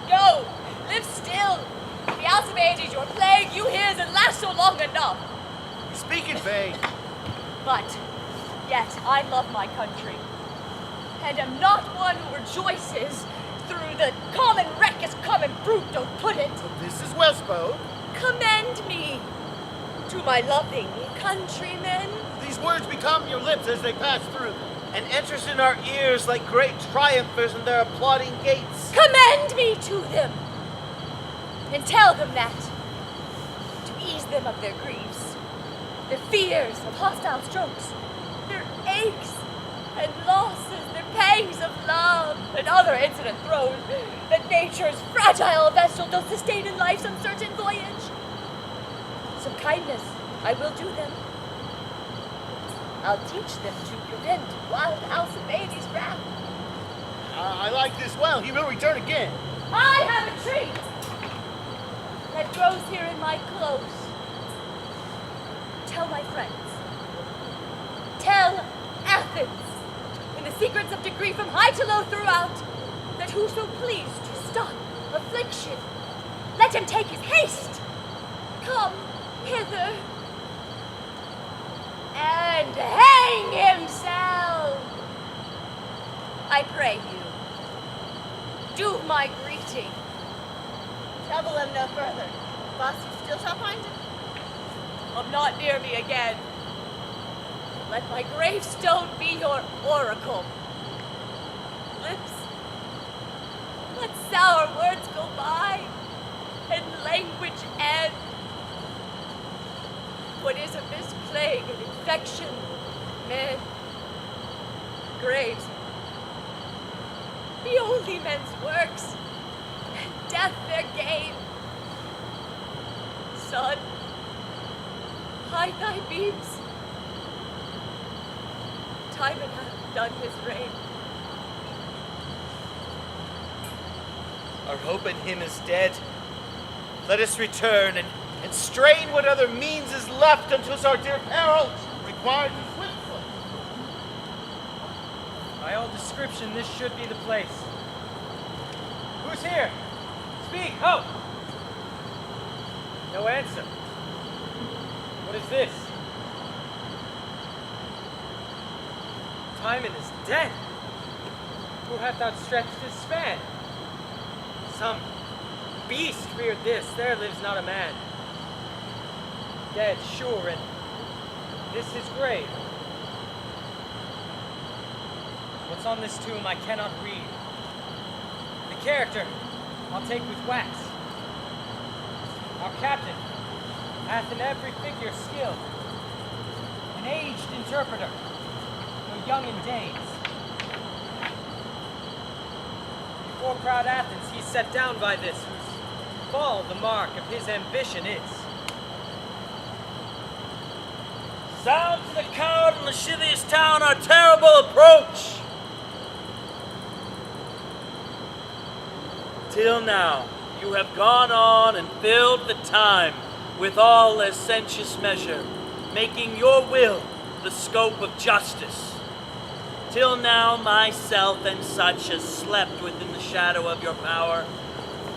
Go, live still. The Alcibiades, your plague, you his, and last so long enough. you speak in vain. But yet I love my country, and am not one who rejoices through the common wreck as common brute don't put it. This is well spoke. Commend me to my loving countrymen. These words become your lips as they pass through them. And enters in our ears like great triumphers in their applauding gates. Commend me to them, and tell them that, to ease them of their griefs, their fears of hostile strokes, their aches and losses, their pangs of love, and other incident throes that nature's fragile vessel doth sustain in life's uncertain voyage. Some kindness I will do them. I'll teach them to prevent wild Alcibiades' wrath. I like this well. He will return again. I have a tree that grows here in my close. Tell my friends. Tell Athens, in the secrets of degree from high to low throughout, that whoso pleased to stop affliction, let him take his haste. Come hither and hang himself. I pray you, do my greeting. Trouble him no further. Thus you still shall find him. Come not near me again. Let my gravestone be your oracle. Lips, let sour words go by, and language end. What is amiss plague and infection, men, graves, be only men's works, and death their gain. Sun, hide thy beams. Timon hath done his reign. Our hope in him is dead. Let us return and strain what other means is left until our dear peril Required in swiftly. By all description, this should be the place. Who's here? Speak, ho! No answer. What is this? Timon is dead. Who hath outstretched his span? Some beast reared this, there lives not a man. Dead, sure, and this his grave. What's on this tomb I cannot read. The character I'll take with wax. Our captain hath in every figure skill, an aged interpreter, though young in days. Before proud Athens he's set down by this, whose fall the mark of his ambition is. Sound to the coward and lascivious town our terrible approach. Till now, you have gone on and filled the time with all licentious measure, making your will the scope of justice. Till now, myself and such as slept within the shadow of your power,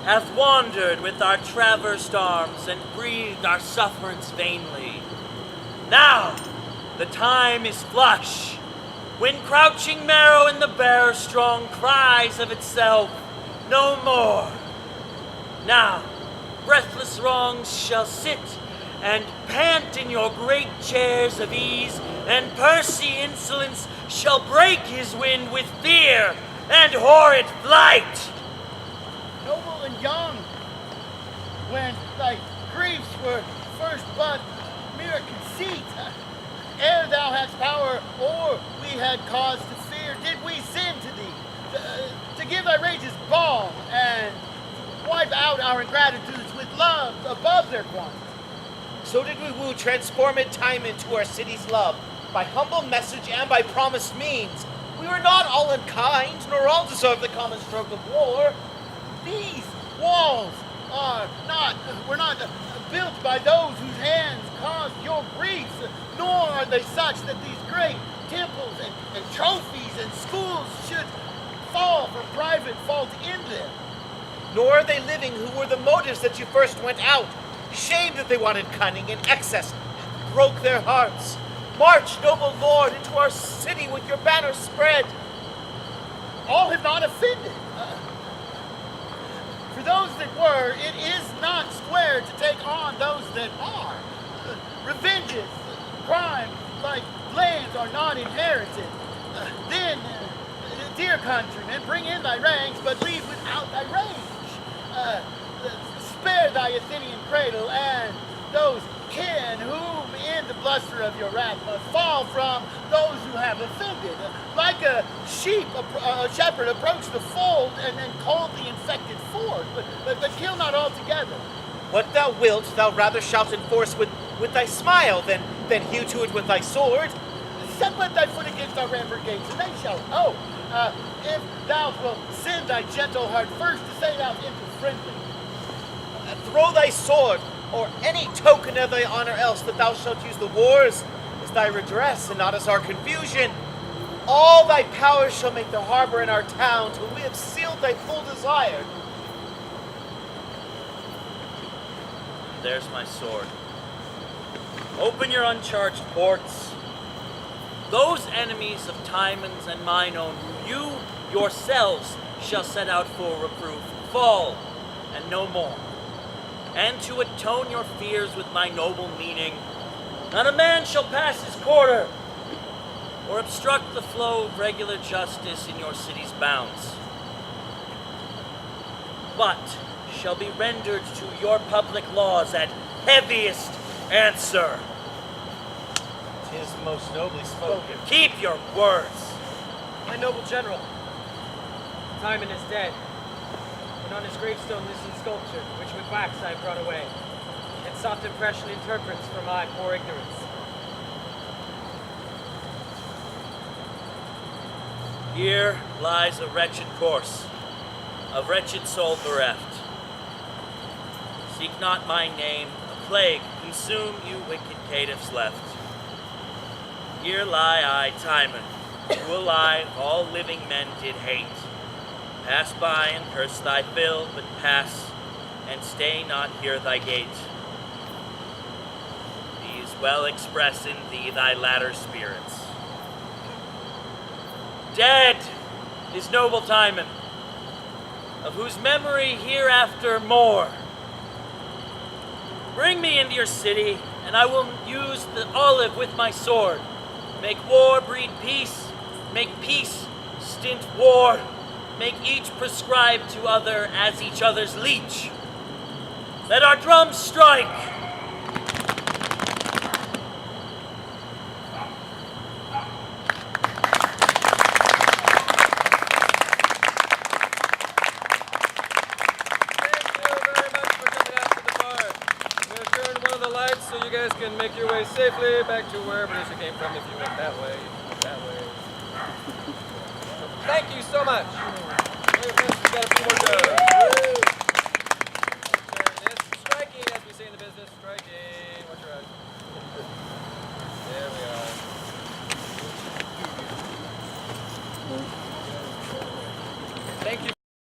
hath wandered with our traversed arms and breathed our sufferance vainly. Now, the time is flush, when crouching marrow in the bear strong cries of itself, no more. Now, breathless wrongs shall sit and pant in your great chairs of ease, and pursy insolence shall break his wind with fear and horrid flight. Noble and young, when thy griefs were first but mere conceit, ere thou hadst power or we had cause to fear, did we sin to thee, to give thy rages balm and wipe out our ingratitudes with love above their quantity. So did we woo transformed Timon to our city's love, by humble message and by promised means. We were not all unkind, nor all deserve the common stroke of war. These walls were not built by those whose hands caused your griefs, nor are they such that these great temples and trophies and schools should fall for private fault in them. Nor are they living who were the motives that you first went out. Shame that they wanted cunning and excess, broke their hearts. March, noble lord, into our city with your banner spread. All have not offended. For those that were, it is not square to take on those that are. Revenges, crimes like lands are not inherited. Then, dear countrymen, bring in thy ranks, but leave without thy range. Spare thy Athenian cradle, and those kin whom in the bluster of your wrath must fall from those who have offended. Like a shepherd approach the fold and then cold the infected ford, but kill not altogether. What thou wilt, thou rather shalt enforce with thy smile than hew to it with thy sword. Set but thy foot against our Ramberg gates, and they shall know. If thou wilt send thy gentle heart first to say thou into friendly. Throw thy sword, or any token of thy honor else, that thou shalt use the wars as thy redress, and not as our confusion. All thy powers shall make the harbor in our town, till we have sealed thy full desire. There's my sword. Open your uncharged ports. Those enemies of Timon's and mine own, who you yourselves shall set out for reproof, fall, and no more. And to atone your fears with my noble meaning, not a man shall pass his quarter, or obstruct the flow of regular justice in your city's bounds, but shall be rendered to your public laws at heaviest answer. 'Tis most nobly spoken. Keep your words. My noble general, Timon is dead, and on his gravestone listen sculpture, which with wax I brought away, and soft impression interprets for my poor ignorance. Here lies a wretched corse, of wretched soul bereft. Seek not my name, a plague consume you wicked caitiffs left. Here lie I, Timon, who alive all living men did hate. Pass by and curse thy fill, but pass, and stay not here thy gate. These well express in thee thy latter spirits. Dead is noble Timon, of whose memory hereafter more. Bring me into your city, and I will use the olive with my sword. Make war breed peace, make peace stint war, make each prescribe to other as each other's leech. Let our drums strike! So you guys can can make your way safely back to wherever it is you came from if you went that way, that way. So, thank you so much. We've got a few more